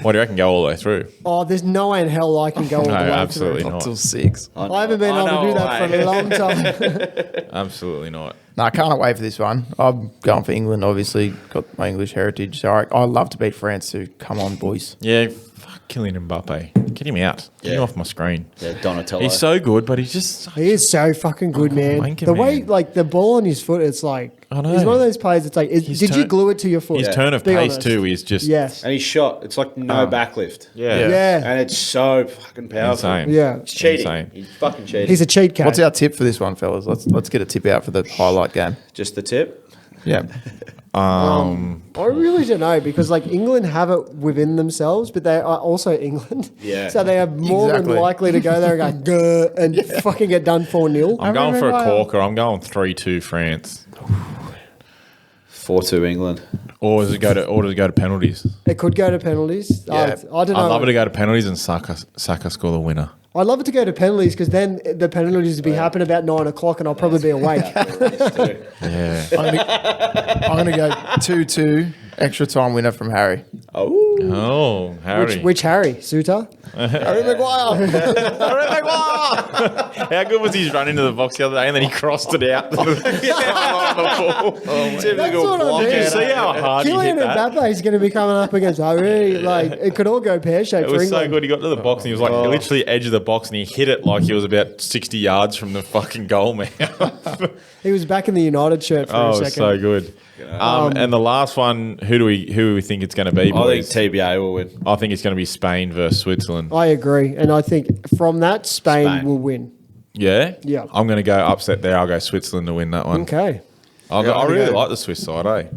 What do you reckon? Go all the way through? Oh, there's no way in hell I can go all the No, way absolutely through. not. Till 6. I haven't been able to do that for a long time. Absolutely not. No, I can't wait for this one. I'm going for England, obviously. Got my English heritage. So I love to beat France too. Come on, boys. Yeah, fuck Kylian Mbappe. Get him out. Get him Yeah. off my screen. Yeah, Donatello. He's so good, but he's just... He is so fucking good, man. wanker, The way, man. like, the ball on his foot, it's like... I know. He's one of those players that's like... His did you turn- glue it to your foot? His turn of Be pace honest. too is just... Yes. And he's shot. It's like no backlift. Yeah. Yeah. And it's so fucking powerful. Insane. Yeah. He's cheating. Insane. He's fucking cheating. He's a cheat code. What's our tip for this one, fellas? Let's get a tip out for the highlight game. Just the tip. Yeah. I really don't know because like England have it within themselves, but they are also England. Yeah. So they are more Exactly. than likely to go there and go "Grr," and fucking get done 4-0. I'm going for a corker. I'm going 3-2 France. 4-2 England. Or does it go to penalties? It could go to penalties. Yeah. I don't know. I'd love it to go to penalties and Saka score the winner. I'd love it to go to penalties because then the penalties would be happening about 9 o'clock and I'll probably be awake. Yeah. I'm going to go 2-2 extra time winner from Harry. Oh. Oh, Harry. Which Harry? Suter? Harry Maguire. How good was his run into the box the other day and then he crossed it out? Typical what I block. mean. Did you see how hard he hit Kylian that? Mbappe is going to be coming up against Harry. Like, it could all go pear-shaped It for was so England. good. He got to the box and he was like literally edge of the box and he hit it like he was about 60 yards from the fucking goal, man. He was back in the United shirt for Oh, a it second. was so good. And the last one, who do we think it's going to be, I think boys? TBA will win. I think it's going to be Spain versus Switzerland. I agree. And I think from that, Spain will win. Yeah? Yeah. I'm going to go upset there. I'll go Switzerland to win that one. Okay. I really like the Swiss side, eh?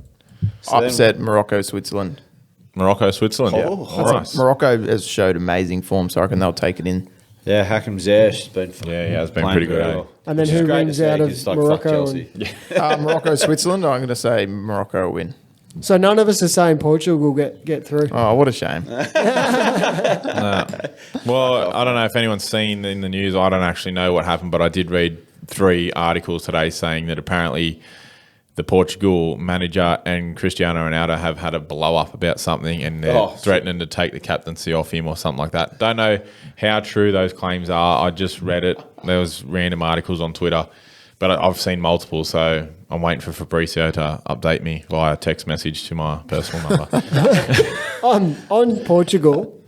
Upset Morocco, Switzerland. Morocco, Switzerland. Yeah. Oh, All right. Morocco has showed amazing form, so I reckon they'll take it in. Yeah, Hakim Ziyech's been Yeah, he has been playing pretty good, very eh? well. And then Which is who great to wins see, out of 'cause, fuck Morocco Chelsea. Morocco, Switzerland. I'm going to say Morocco will win. So none of us are saying Portugal will get through. Oh, what a shame. Well, I don't know if anyone's seen in the news. I don't actually know what happened, but I did read 3 articles today saying that apparently the Portugal manager and Cristiano Ronaldo have had a blow up about something and they're threatening to take the captaincy off him or something like that. Don't know how true those claims are. I just read it. There was random articles on Twitter, but I've seen multiple, so I'm waiting for Fabrizio to update me via text message to my personal number. On Portugal,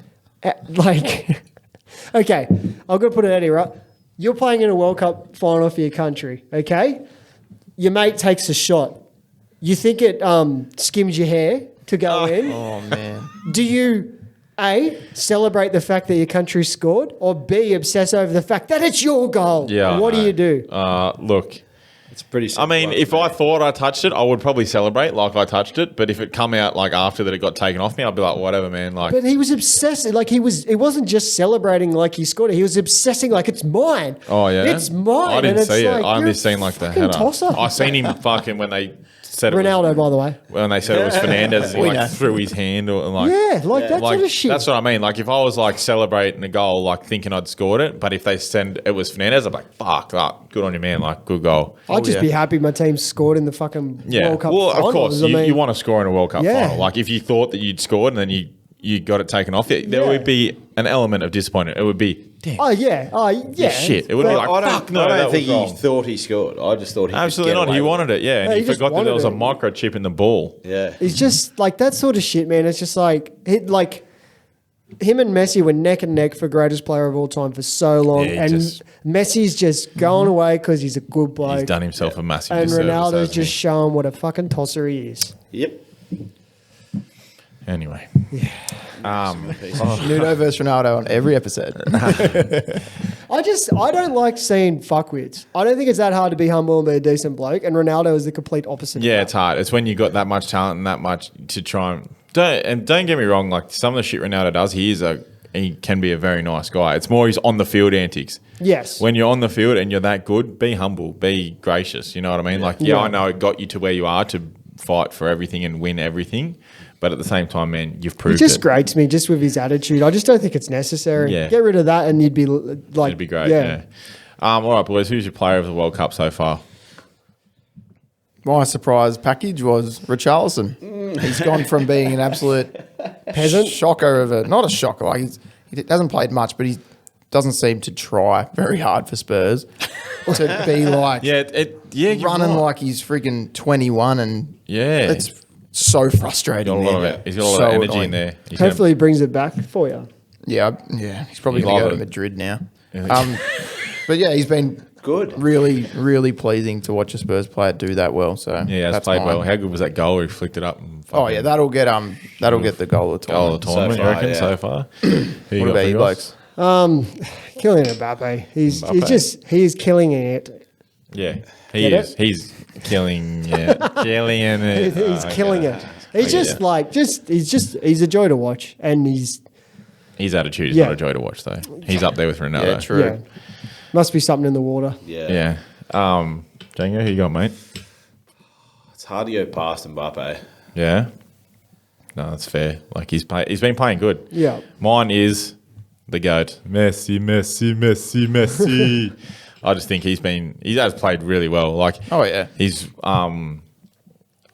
like, okay, I'm going to put it out here, right? You're playing in a World Cup final for your country, okay? Your mate takes a shot. You think it skims your hair to go in? Oh, man. Do you, A, celebrate the fact that your country scored, or B, obsess over the fact that it's your goal? Yeah. What do you do? Look, It's pretty I simple. mean, if I thought I touched it, I would probably celebrate like I touched it. But if it come out like after that it got taken off me, I'd be like, whatever, man. Like, But he was obsessed. Like it wasn't just celebrating like he scored it. He was obsessing like it's mine. oh yeah, It's mine. I didn't and it's see it. like, I only you're seen like the fucking header. tosser. I seen him fucking when they said it was, Ronaldo, by the way. when they said it was Fernandez. He We know. like threw his hand or like. Yeah, like that Like, sort of shit. that's what I mean. Like, if I was like celebrating a goal, like thinking I'd scored it, but if they send it was Fernandez, I'd be like, fuck, good on you, man. Like, good goal. I'd just be happy my team scored in the fucking Yeah. World Cup Well, finals. of course, I mean, you want to score in a World Cup Yeah. final. Like, if you thought that you'd scored and then you got it taken off, there Yeah. would be an element of disappointment. It would be, damn, Oh yeah. shit. It would be But- like, I fuck, don't, no, I that don't was think he wrong. thought he scored. I just thought he Absolutely could not. get He away wanted it, yeah. And Yeah, he he just forgot that there was a wanted microchip in the ball. with it. Yeah. He's just like that sort of shit, man. It's just like him and Messi were neck and neck for greatest player of all time for so long, Yeah, and just- Messi's just going away because he's a good bloke. He's done himself a massive and disservice, Ronaldo's hasn't he? just showing what a fucking tosser he is. Yep. Anyway. Nuno versus Ronaldo on every episode. I don't like seeing fuckwits. I don't think it's that hard to be humble and be a decent bloke, and Ronaldo is the complete opposite. Yeah, it's hard. It's when you got that much talent and that much to try and don't get me wrong. Like some of the shit Ronaldo does, he can be a very nice guy. It's more his on the field antics. Yes. When you're on the field and you're that good, be humble, be gracious. You know what I mean? Like, Yeah. I know it got you to where you are to fight for everything and win everything, but at the same time, man, you've He proved just it. grates me just with his attitude. I just don't think it's necessary. Yeah. Get rid of that and you'd be like, It'd be great. Yeah. All right, boys. Who's your player of the World Cup so far? My surprise package was Richarlison. He's gone from being an absolute Peasant. shocker of a not a shocker. Like he hasn't played much, but he doesn't seem to try very hard for Spurs to be like you're running right. like he's freaking 21, and Yeah. it's so frustrating. He's got a lot man. of it. He's got a lot of So energy annoying. in there. He's Hopefully, he brings it back for you. Yeah, he's probably You going to love go to it. Madrid now. Yeah. But yeah, he's been Good. really, really pleasing to watch a Spurs player do that well. So yeah, has that's played mine. well. How good was that goal where he flicked it up? And Oh yeah, that'll get the goal of the goal of tournament. the tournament, So you far, reckon, yeah. so far? Who you What got about for you yours? blokes? Kylian Mbappe. He's Mbappe. he's killing it. Yeah, he Get is. it? He's killing killing it. He's killing it. He's Yeah. he's a joy to watch, and he's His attitude is Yeah. not a joy to watch, though. He's up there with Ronaldo. Yeah, true. yeah, must be something in the water. Yeah. Yeah. Django, who you got, mate? It's hard to go past Mbappe. Yeah. No, that's fair. Like he's been playing good. Yeah. Mine is the GOAT. Messi, Messi, Messi, Messi. I just think he has played really well. Like Oh yeah, he's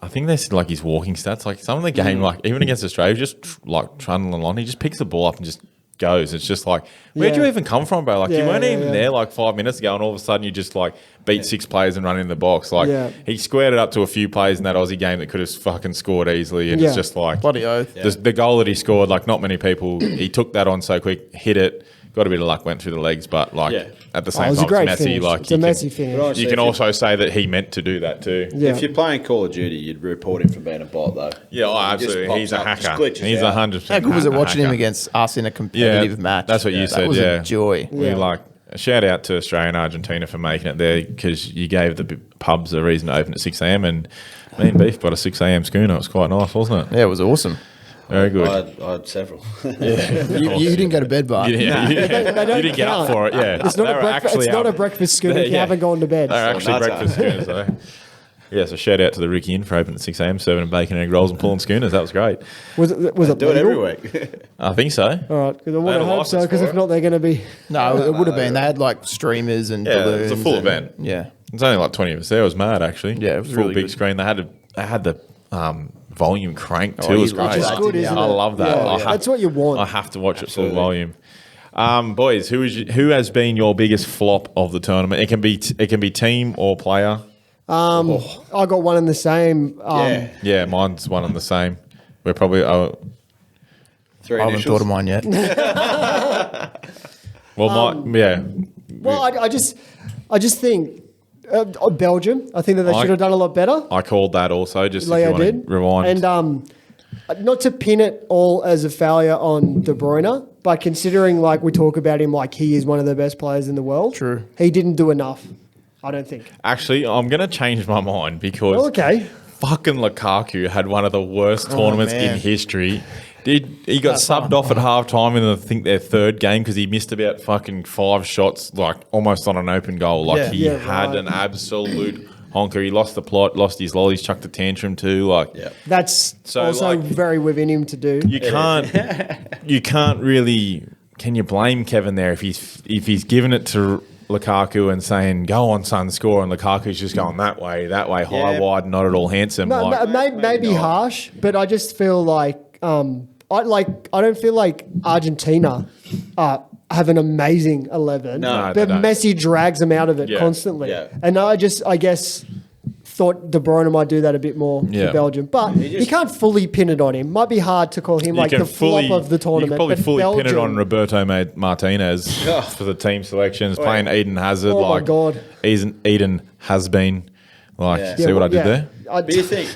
I think they said like his walking stats, like some of the game, like even against Australia, just like trundling along, he just picks the ball up and just goes. It's just like, where'd you Yeah. even come from, bro? Like you Yeah, weren't yeah, even yeah. there like 5 minutes ago, and all of a sudden you just like beat 6 players and run in the box. Like Yeah. he squared it up to a few players in that Aussie game that could have fucking scored easily, and Yeah. it's just like bloody oath. the goal that he scored. Like not many people, he took that on so quick, hit it. Got a bit of luck, went through the legs, but like Yeah. at the Oh, same it was a time, great it's messy. finish. Like It's a messy finish. Right. you So can if also say that he meant to do that too. Yeah. If you're playing Call of Duty, you'd report him for being a bot, though. Yeah, oh, He just absolutely. pops He's a up, just hacker. glitches He's out. 100%. How good was it a watching him hacker. against us in a competitive Yeah, match? that's what you That said, was yeah. a joy. We Yeah. like a shout out to Australia and Argentina for making it there because you gave the pubs a reason to open at 6 a.m. and me and Beef got a 6 a.m. schooner. It was quite nice, wasn't it? Yeah, it was awesome. Very good. I had several. You didn't go to bed, Bart. You didn't get up count. for it, yeah. It's not, They a, were breakfast, it's actually not a up. breakfast schooner if you Yeah. haven't gone to bed. They're actually nuts breakfast schooners, though. Yeah, so shout out to the Ricky Inn for opening at 6 a.m. serving bacon and egg rolls and pulling schooners. That was great. Was it Do it every legal? week. I think so. All right, because I want had to a hope so, license because for if it. not, they're going to be... No, it would have been. They had like streamers and Yeah, it balloons. was a full and- event. Yeah. It's only like 20 of us there. It was mad, actually. Yeah, it was full really big good. screen. They had the volume cranked too. Oh, It was you great. love that, good, didn't isn't you? I it? love that. Yeah, I yeah. have- That's what you want. I have to watch it full Absolutely. volume. Boys, who has been your biggest flop of the tournament? It can be team or player. I got one in the same. Yeah. Yeah, mine's one and the same. We're probably Three I haven't initials. thought of mine yet. yeah. Well, I just think Belgium. I think that they I- should have done a lot better. I called that also. Just if you Leo want did. to rewind. And not to pin it all as a failure on De Bruyne, but considering like we talk about him like he is one of the best players in the world. True. He didn't do enough. I don't think. Actually, I'm going to change my mind because Well, okay. fucking Lukaku had one of the worst tournaments man. in history. He got subbed off at half time in I think their third game because he missed about fucking 5 shots, like almost on an open goal. Like Yeah. he Yeah, had right. an absolute honker. He lost the plot, lost his lollies, chucked a tantrum too. Like Yeah. That's So, also like- very within him to do. you can't really. Can you blame Kevin there if he's given it to Lukaku and saying go on son score and Lukaku's just going that way high Yeah. wide not at all handsome. No, like, maybe not. harsh, but I just feel like I don't feel like Argentina have an amazing 11. No, they but don't. Messi drags them out of it Yeah. constantly. Yeah. And I guess thought De Bruyne might do that a bit more Yeah. for Belgium, but you can't fully pin it on him. Might be hard to call him You like can the flop of the tournament. You can probably but fully pin it Belgium- on Roberto Martinez for the team selections, playing Eden Hazard. Oh my like God. Eden has been. Like, Yeah. see what I did there? But you think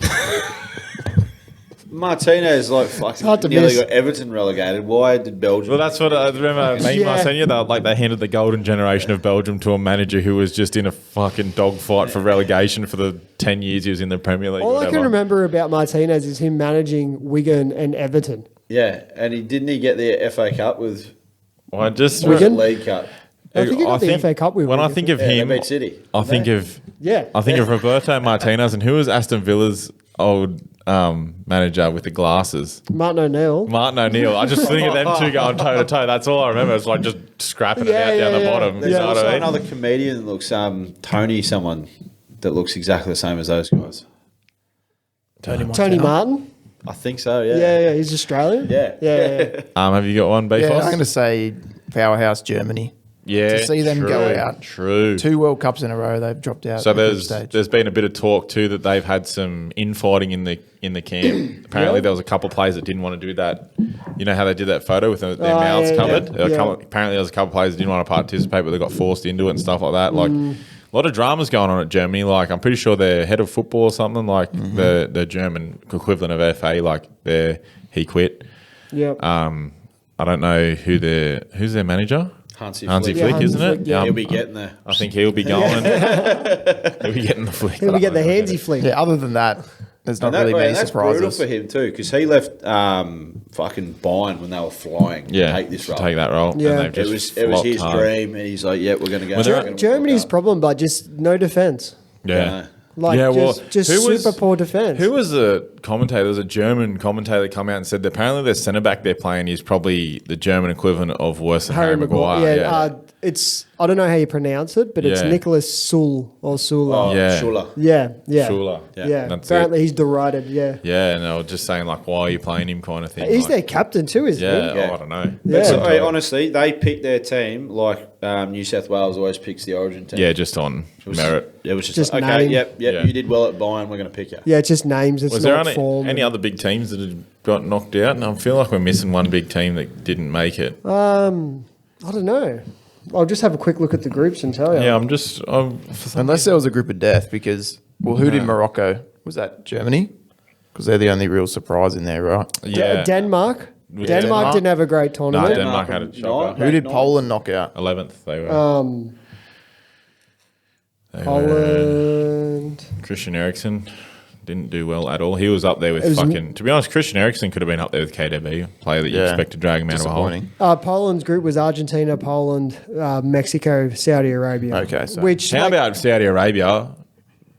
Martinez hard fucking to nearly miss. got Everton relegated. Why did Belgium? Well, that's what I remember. Me, Yeah. I sent you that. Like, they handed the golden generation of Belgium to a manager who was just in a fucking dogfight for relegation for the 10 years he was in the Premier League. All I whatever. can remember about Martinez is him managing Wigan and Everton. Yeah, and he didn't get the FA Cup with I just Wigan? League Cup. I think he got the FA Cup with when I Wigan. think of Yeah, they him, beat City. I think of Yeah. I think of Roberto Martinez and who was Aston Villa's old manager with the glasses? Martin O'Neill. Martin O'Neill. I just think of them two going toe to toe. That's all I remember. It's like just scrapping Yeah, it out down yeah, the yeah. bottom. There's You know what also I mean? another comedian that looks Tony someone that looks exactly the same as those guys. Tony Martin. I think so. Yeah. Yeah, he's Australian. Yeah. Have you got one, B? Yeah, I'm going to say powerhouse Germany. Yeah, To see them go out. True. 2 World Cups in a row, they've dropped out. So at the group stage. there's been a bit of talk too that they've had some infighting in the camp. Apparently there was a couple of players that didn't want to do that. You know how they did that photo with their mouths covered? Apparently there was a couple of players that didn't want to participate, but they got forced into it and stuff like that. Like a lot of dramas going on at Germany. Like I'm pretty sure their head of football or something, like the German equivalent of FA, like he quit. Yep. I don't know who's their manager. Hansi Flick, Flick. isn't it? Flick, yeah. He'll be getting there. I think he'll be going. He'll be getting the flick. He'll be getting the handsy flick. Yeah, other than that, there's not really many that's brutal surprises. for him too, because he left fucking Bayern when they were flying to take this role. Take that role. Yeah. And they've just It was his flopped hard. dream, and he's like, "Yeah, we're going to go." Well, we're gonna Germany's walk out. problem, but just no defense. Yeah. Like Yeah, well, just who was- super poor defense. Who was the commentator? There was a German commentator that come out and said that apparently their centre back they're playing is probably the German equivalent of worse than Harry Maguire. Yeah, it's I don't know how you pronounce it, but it's Yeah. Nicholas Sul or Sula. Oh, Yeah. Schuller. Yeah. Schuller. Yeah. That's Apparently he's derided. Yeah. Yeah, and they were just saying like, why are you playing him kind of thing. He's like, their captain too, isn't yeah, he? Yeah. I don't know. Yeah. But so, hey, honestly, they picked their team like New South Wales always picks the Origin team. Yeah, just on merit. It was just, Just like, okay, name. yep, Yeah. you did well at Bayern, we're going to pick you. Yeah, it's just names. It's Was there not form. any other big teams that had got knocked out? And I feel like we're missing one big team that didn't make it. I don't know. I'll just have a quick look at the groups and tell you. Yeah, for some Unless there was a group of death, because, well, who did Morocco? Was that Germany? Because they're the only real surprise in there, right? yeah. Denmark. Yeah. Denmark Denmark? didn't have a great No, tournament. Denmark had a shocker. Who did Poland knock out? 11th they were. They were- Poland. Christian Eriksen didn't do well at all. He was up there with It was- to be honest, Christian Eriksen could have been up there with KDB, player that you Yeah. expect to drag him out of a hole. Disappointing. Poland's group was Argentina, Poland, Mexico, Saudi Arabia. Okay, so- which How like, about Saudi Arabia?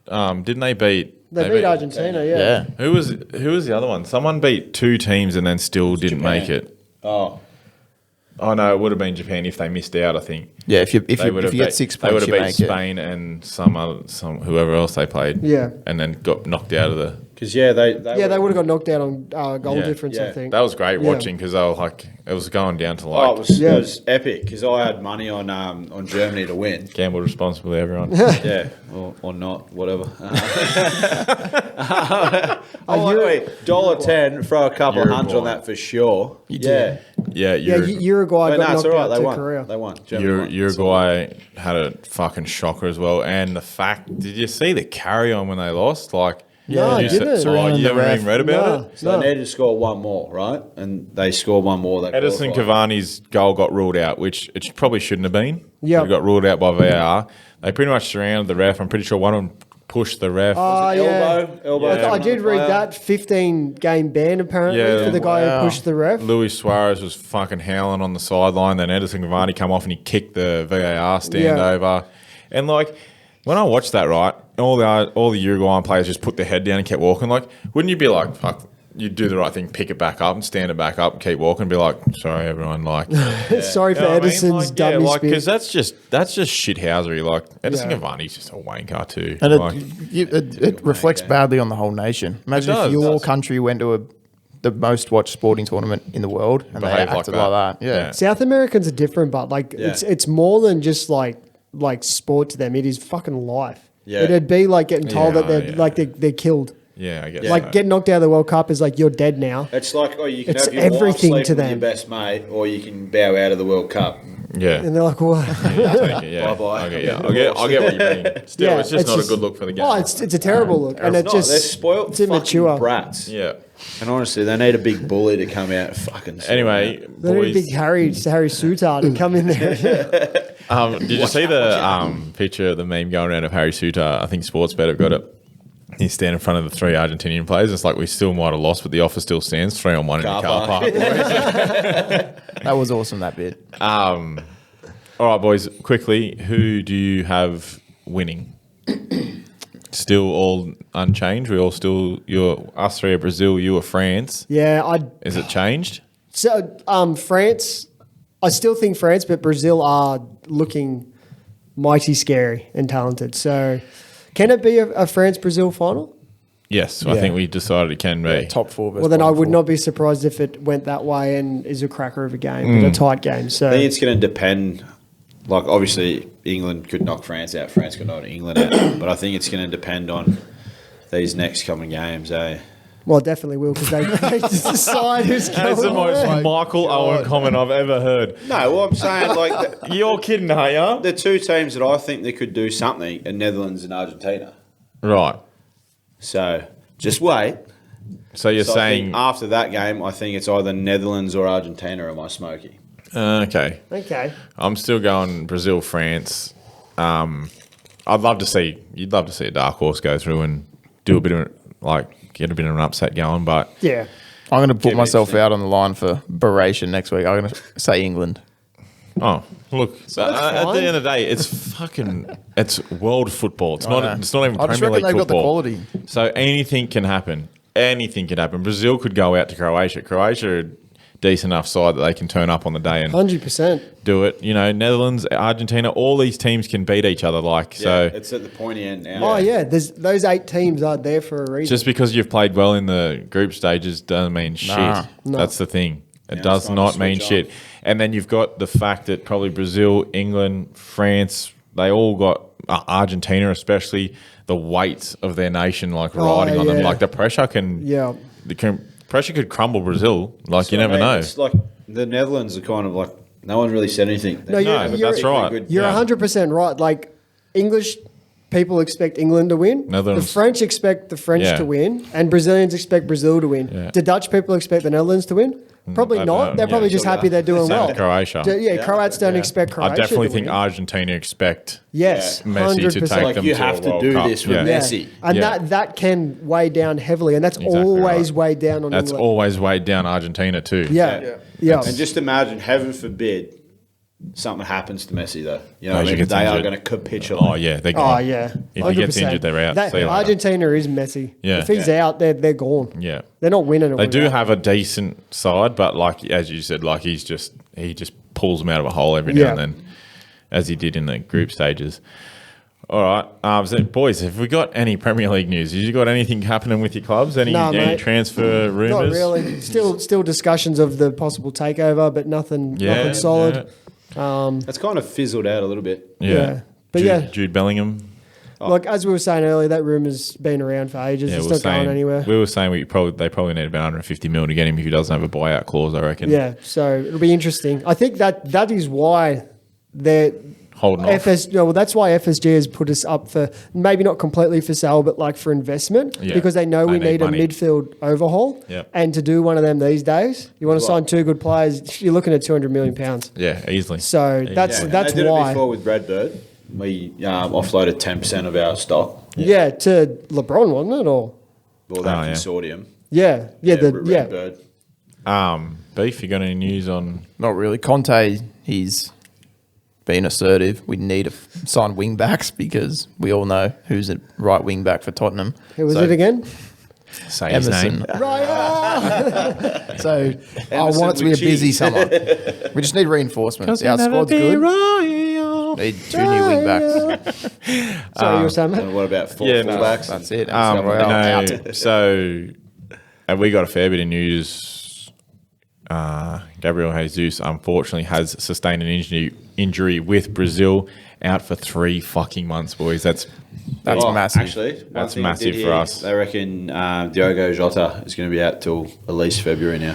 Didn't they beat? they beat Argentina? Yeah. Yeah. Who was the other one? Someone beat 2 teams and then still didn't Japan. make it. Oh, No, it would have been Japan if they missed out. I think. Yeah, if you would have get beat- 6 they would points, have you beat make it. Spain and some whoever else they played. Yeah. and then got knocked out of the. because they They would have got knocked out on goal Yeah. difference. I Yeah. think That was great Yeah. watching because they were like it was going down to Oh, like Yeah. it was epic because I had money on Germany to win. gambled responsibly. Everyone. Yeah, or not, whatever. Anyway, $1.10, throw a couple of hundred on Uruguay. that for sure. did. Yeah, Yeah, Uruguay But got no, it's knocked all right. out They to won. Korea. They won. Germany won. Uruguay had a fucking shocker as well, and the fact did you see the carry on when they lost? Like, No, I you said- didn't. Oh, Surrounding you the haven't ref. even read about No. it? So they needed to score one more, right? And they scored one more. They Edison qualified. Cavani's goal got ruled out, which it probably shouldn't have been. Yep. It got ruled out by VAR. They pretty much surrounded the ref. I'm pretty sure one of them pushed the ref. Oh, yeah. Elbow. I did read player. that 15-game ban apparently Yeah. for the guy Wow. who pushed the ref. Luis Suarez was fucking howling on the sideline. Then Edison Cavani come off and he kicked the VAR stand Yeah. over. And like when I watched that, right, all the Uruguayan players just put their head down and kept walking. Like, wouldn't you be like, fuck, you'd do the right thing, pick it back up and stand it back up and keep walking and be like, sorry everyone, like Sorry for You know what I mean? Edison's Like, dummy like spin. because that's just shithousery. Like Edison Yeah. Cavani's just a wanker too. And Like, it reflects badly on the whole nation. Imagine does, if it your does. country went to the most watched sporting tournament in the world and they Behave like acted that. like that. Yeah. Yeah. South Americans are different, but like Yeah. it's more than just like sport to them. It is fucking life. Yeah. It'd be like getting told Yeah, that they're yeah. like they're killed. yeah, I guess. Yeah. Like so. getting knocked out of the World Cup is like you're dead now. It's like, you can It's have your everything wife to sleep with them. your best mate, or you can bow out of the World Cup. yeah. And they're like, what? Take it, yeah. Bye-bye. I get what you mean. Still, Yeah, it's just not just- a good look for the game. Oh, it's a terrible look, and It's it's not. They're just spoiled it's immature. fucking brats. Yeah. And honestly, they need a big bully to come out and fucking. sort Anyway, them They need a boys, big Harry Soutard to come in there. did you see the picture, the meme going around of Harry Suter? I think Sportsbet have got it. He's standing in front of the 3 Argentinian players. It's like we still might have lost, but the offer still stands. 3-on-1 in the Car car park. park. That was awesome, that bit. All right, boys. Quickly, who do you have winning? Still all unchanged. We all still. Us 3 are Brazil. You are France. Yeah, Is it changed? France. I still think France, but Brazil are looking mighty scary and talented. So, can it be a France-Brazil final? Yes, I think we decided it can be. Yeah, top 4 versus Well, then I bottom would 4. not be surprised if it went that way and is a cracker of a game, but a tight game. So I think it's going to depend. Like, obviously, England could knock France out. France could knock England out. But I think it's going to depend on these next coming games, eh? well, it definitely will because they just decide who's That's the going most where. Michael Owen comment I've ever heard. No, well, I'm saying, like, You're kidding, are you? the two teams that I think they could do something are Netherlands and Argentina. Right. So, just wait. So you're So I saying... think after that game, I think it's either Netherlands or Argentina. Am I smoky? Okay. Okay. I'm still going Brazil, France. I'd love to see... You'd love to see a dark horse go through and do a bit of... Like, get a bit of an upset going, but... Yeah. I'm going to put Give myself it- out on the line for Beration next week. I'm going to say England. Oh, look! at the fine. end of the day, it's world football. It's I know. not. It's not even I just Premier reckon League they've got the football. quality. So anything can happen. Anything can happen. Brazil could go out to Croatia. Croatia are a decent enough side that they can turn up on the day and 100%. do it. You know, Netherlands, Argentina, all these teams can beat each other. Like so, it's at the pointy end now. Oh, yeah. Those 8 teams are there for a reason. just because you've played well in the group stages doesn't mean shit. Nah. No. That's the thing. It Yeah, does it's time to not mean switch shit. on. And then you've got the fact that probably Brazil, England, France, they all got Argentina, especially the weight of their nation, like riding on them. yeah. Like the pressure can, Yeah. pressure could crumble Brazil. Like you So, I never mean, know. It's like the Netherlands are kind of like no one really said anything. No, you're- No, but you're- that's right. Good. You're Yeah. 100% right. Like, English people expect England to win. Netherlands. The French expect the French Yeah. to win. And Brazilians expect Brazil to win. Yeah. Do Dutch people expect the Netherlands to win? Probably I not. don't- They're probably yeah, just sure, happy yeah. they're doing Same well. with Croatia. Croats don't expect Croatia. I definitely to think win. Argentina expect Yes, Yeah. Messi to 100%. take Like them you to have a to World do Cup. this with Yeah. Messi. And Yeah. that can weigh down heavily, and that's Exactly always right. weighed down on That's England. always weighed down Argentina too. Yeah. And just imagine, heaven forbid, something happens to Messi though. You know, what I Messi mean? gets They are injured. going to capitulate. Oh yeah, they're Oh gone. yeah. If he gets 100%. injured, they're out. See you later. Argentina is Messi. Yeah. If he's Yeah. out, they're gone. Yeah. They're not winning it. They do without- have a decent side, but like as you said, like he just pulls them out of a hole every now Yeah. and then, as he did in the group stages. All right, so boys, have we got any Premier League news? Have you got anything happening with your clubs? Any Nah, mate. transfer rumours? Not really. Still discussions of the possible takeover, but nothing solid. It's kind of fizzled out a little bit. Yeah. But Jude, yeah. Jude Bellingham. Like as we were saying earlier, that rumor's been around for ages. Yeah, It's we not were saying going anywhere. we were saying they probably need about 150 mil to get him if he doesn't have a buyout clause. I reckon. Yeah, so it'll be interesting. I think that is why they're Holding off. that's why FSG has put us up for maybe not completely for sale, but like for investment Yeah. because they know They we need need a money. midfield overhaul. Yep. And to do one of them these days, you want to sign 2 good players, you're looking at £200 million. Yeah, easily. So that's And that's they did why. it before with Redbird. We offloaded 10% of our stock. Yeah, to LeBron, wasn't it? Or Well, that Oh, yeah. consortium. yeah. Redbird. Beef, you got any news on? Not really. Conte, he's been assertive. We need to sign wing backs because we all know who's a right wing back for Tottenham. Who was So, it again? Say his Emerson. name. Right. So I want it to be a with busy cheese. summer. We just need reinforcements. Our squad's good. Need 2 new wing backs. Sorry, you were saying, mate? And what about four Yeah, no, fullbacks? That's it. No, so we got a fair bit of news. Gabriel Jesus unfortunately has sustained an injury with Brazil, out for 3 fucking months, boys. That's massive. Actually, one That's thing I massive did for hear, us. They reckon Diogo Jota is going to be out till at least February now.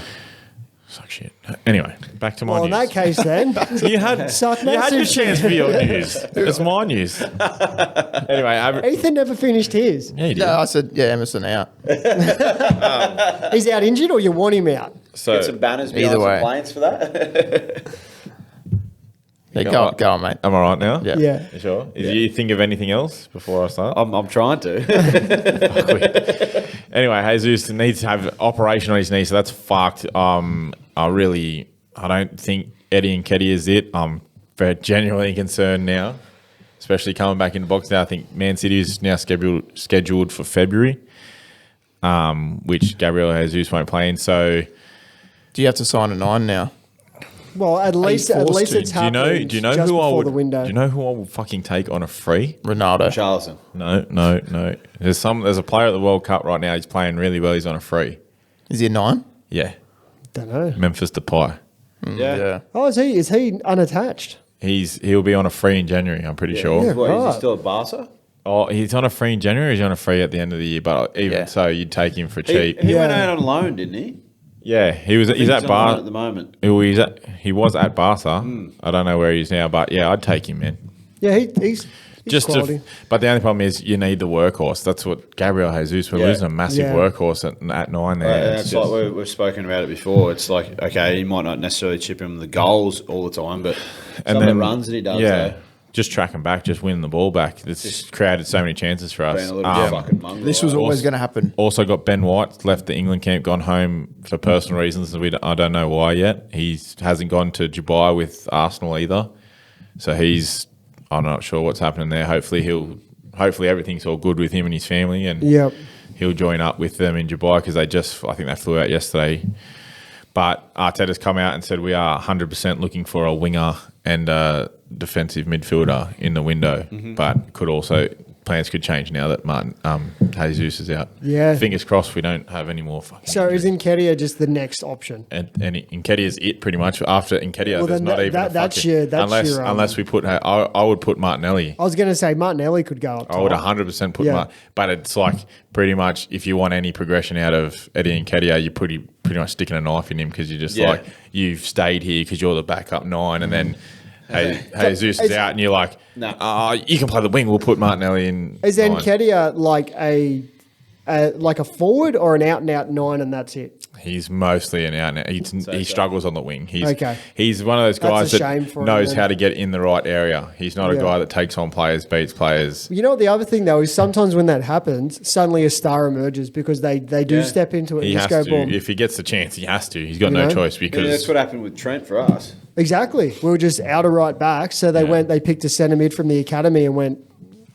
suck shit. Anyway, back to my Well, in news. that case, then You had Suck your massive chance for your news. It's my news. Anyway, Ethan never finished his. yeah, you did. No, I said, Emerson out. He's out injured, or you want him out? So Get some banners Either behind way. some planes for that. Yeah, Go go, on. go on, mate. am I right now? Yeah. Yeah. You sure? Do you think of anything else before I start? I'm trying to. Anyway, Jesus needs to have operation on his knee, so that's fucked. I don't think Eddie and Ketty is it. I'm very genuinely concerned now, especially coming back in the box now. I think Man City is now scheduled for February, which Gabriel Jesus won't play in. So Do you have to sign a 9 now? Well, at least it's happened. Do you know just who I before would? the window. Do you know who I would fucking take on a free? Ronaldo. Charleston. No. There's a player at the World Cup right now. He's playing really well. He's on a free. Is he a 9? Yeah, Don't know. Memphis Depay. Yeah. Oh, is he unattached? He'll be on a free in January. I'm pretty sure. Yeah. What, is Right. he still at Barca? Oh, he's on a free in January. Or he's on a free at the end of the year. But even so, you'd take him for cheap. He went Yeah. out on loan, didn't he? Yeah, he's He's at on loan Bar. at the moment. He was at Barca. I don't know where he is now, but yeah, I'd take him, man. Yeah, he's quality. But the only problem is you need the workhorse. That's what Gabriel Jesus. We're losing a massive Yeah. workhorse at 9 there. And It's it's just- like we've spoken about it before. It's like, okay, he might not necessarily chip him the goals all the time, but some of the runs that he does, yeah, just tracking back, just winning the ball back. It's just created so many chances for us. being a little fucking mongrel. This was always going to happen. Also got Ben White left the England camp, gone home for personal reasons. I don't know why yet. He hasn't gone to Dubai with Arsenal either, so I'm not sure what's happening there. Hopefully everything's all good with him and his family, and Yep. he'll join up with them in Dubai because I think they flew out yesterday. But Arteta's come out and said we are 100% looking for a winger and a defensive midfielder in the window, but plans could change now that Martin Jesus is out. Yeah. Fingers crossed we don't have any more fucking. So is Nketiah just the next option? and Nketiah's it pretty much. After Nketiah, Well, there's then not even that's your unless we put. I would put Martinelli. I was going to say Martinelli could go up top. I would 100% put Yeah. but it's like pretty much if you want any progression out of Eddie Nketiah, you're pretty much sticking a knife in him because you're just like you've stayed here because you're the backup 9, and then Jesus is out, and you're like, No. you can play the wing. We'll put Martinelli in. Is 9. Nketiah like a forward or an out and out 9 and that's it? He's mostly an out. He struggles on the wing. He's one of those That's guys a shame that for him, knows then. how to get in the right area. He's not a Yeah. guy that takes on players, beats players. You know what the other thing though is sometimes when that happens, suddenly a star emerges because they do step into it He and has just go to. boom. If he gets the chance, he has to. He's got You no know? choice Yeah, because that's what happened with Trent for us. Exactly. We were just out of right back, so they picked a centre mid from the academy and went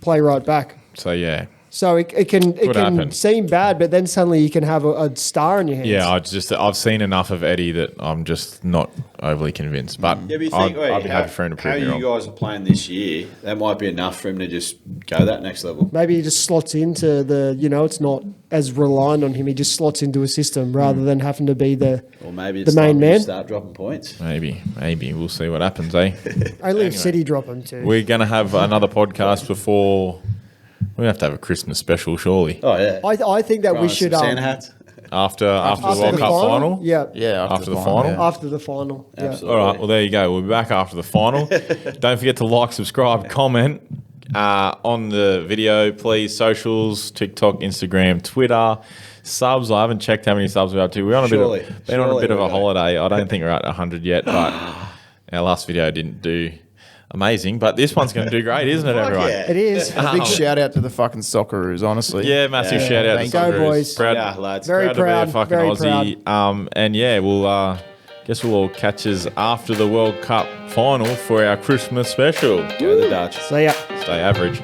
play right back. so yeah. So it can happen. seem bad, but then suddenly you can have a star in your hands. Yeah, I've seen enough of Eddie that I'm just not overly convinced. But Yeah, but you think, I'd be happy for him to how prove me you wrong. guys are playing this year, that might be enough for him to just go that next level. Maybe he just slots into it's not as reliant on him. He just slots into a system rather than having to be the Or maybe The it's main time to man? start dropping points. Maybe we'll see what happens, eh? only if City drop him too. We're gonna have another podcast before. We have to have a Christmas special, surely. Oh, yeah. I think that we should Santa hats. After the World Cup final. Yeah. Yeah, After the final? yeah. After the final. Yeah. Absolutely. All right. Well, there you go. We'll be back after the final. Don't forget to like, subscribe, comment on the video, please. Socials, TikTok, Instagram, Twitter. Subs. I haven't checked how many subs we're up to. We're on a been on a Surely bit of a we're holiday. I don't think we're at 100 yet, but our last video didn't do amazing. But this one's going to do great, isn't it, everyone? yeah. It is. A big shout out to the fucking socceroos, honestly. Yeah, massive shout out to Thank you. Go, Socceroos. boys. Proud, Yeah, lads. Very proud to proud. be a fucking Very Aussie. And yeah, we'll guess we'll all catch us after the World Cup final for our Christmas special. Go the Dutch. See ya. Stay average.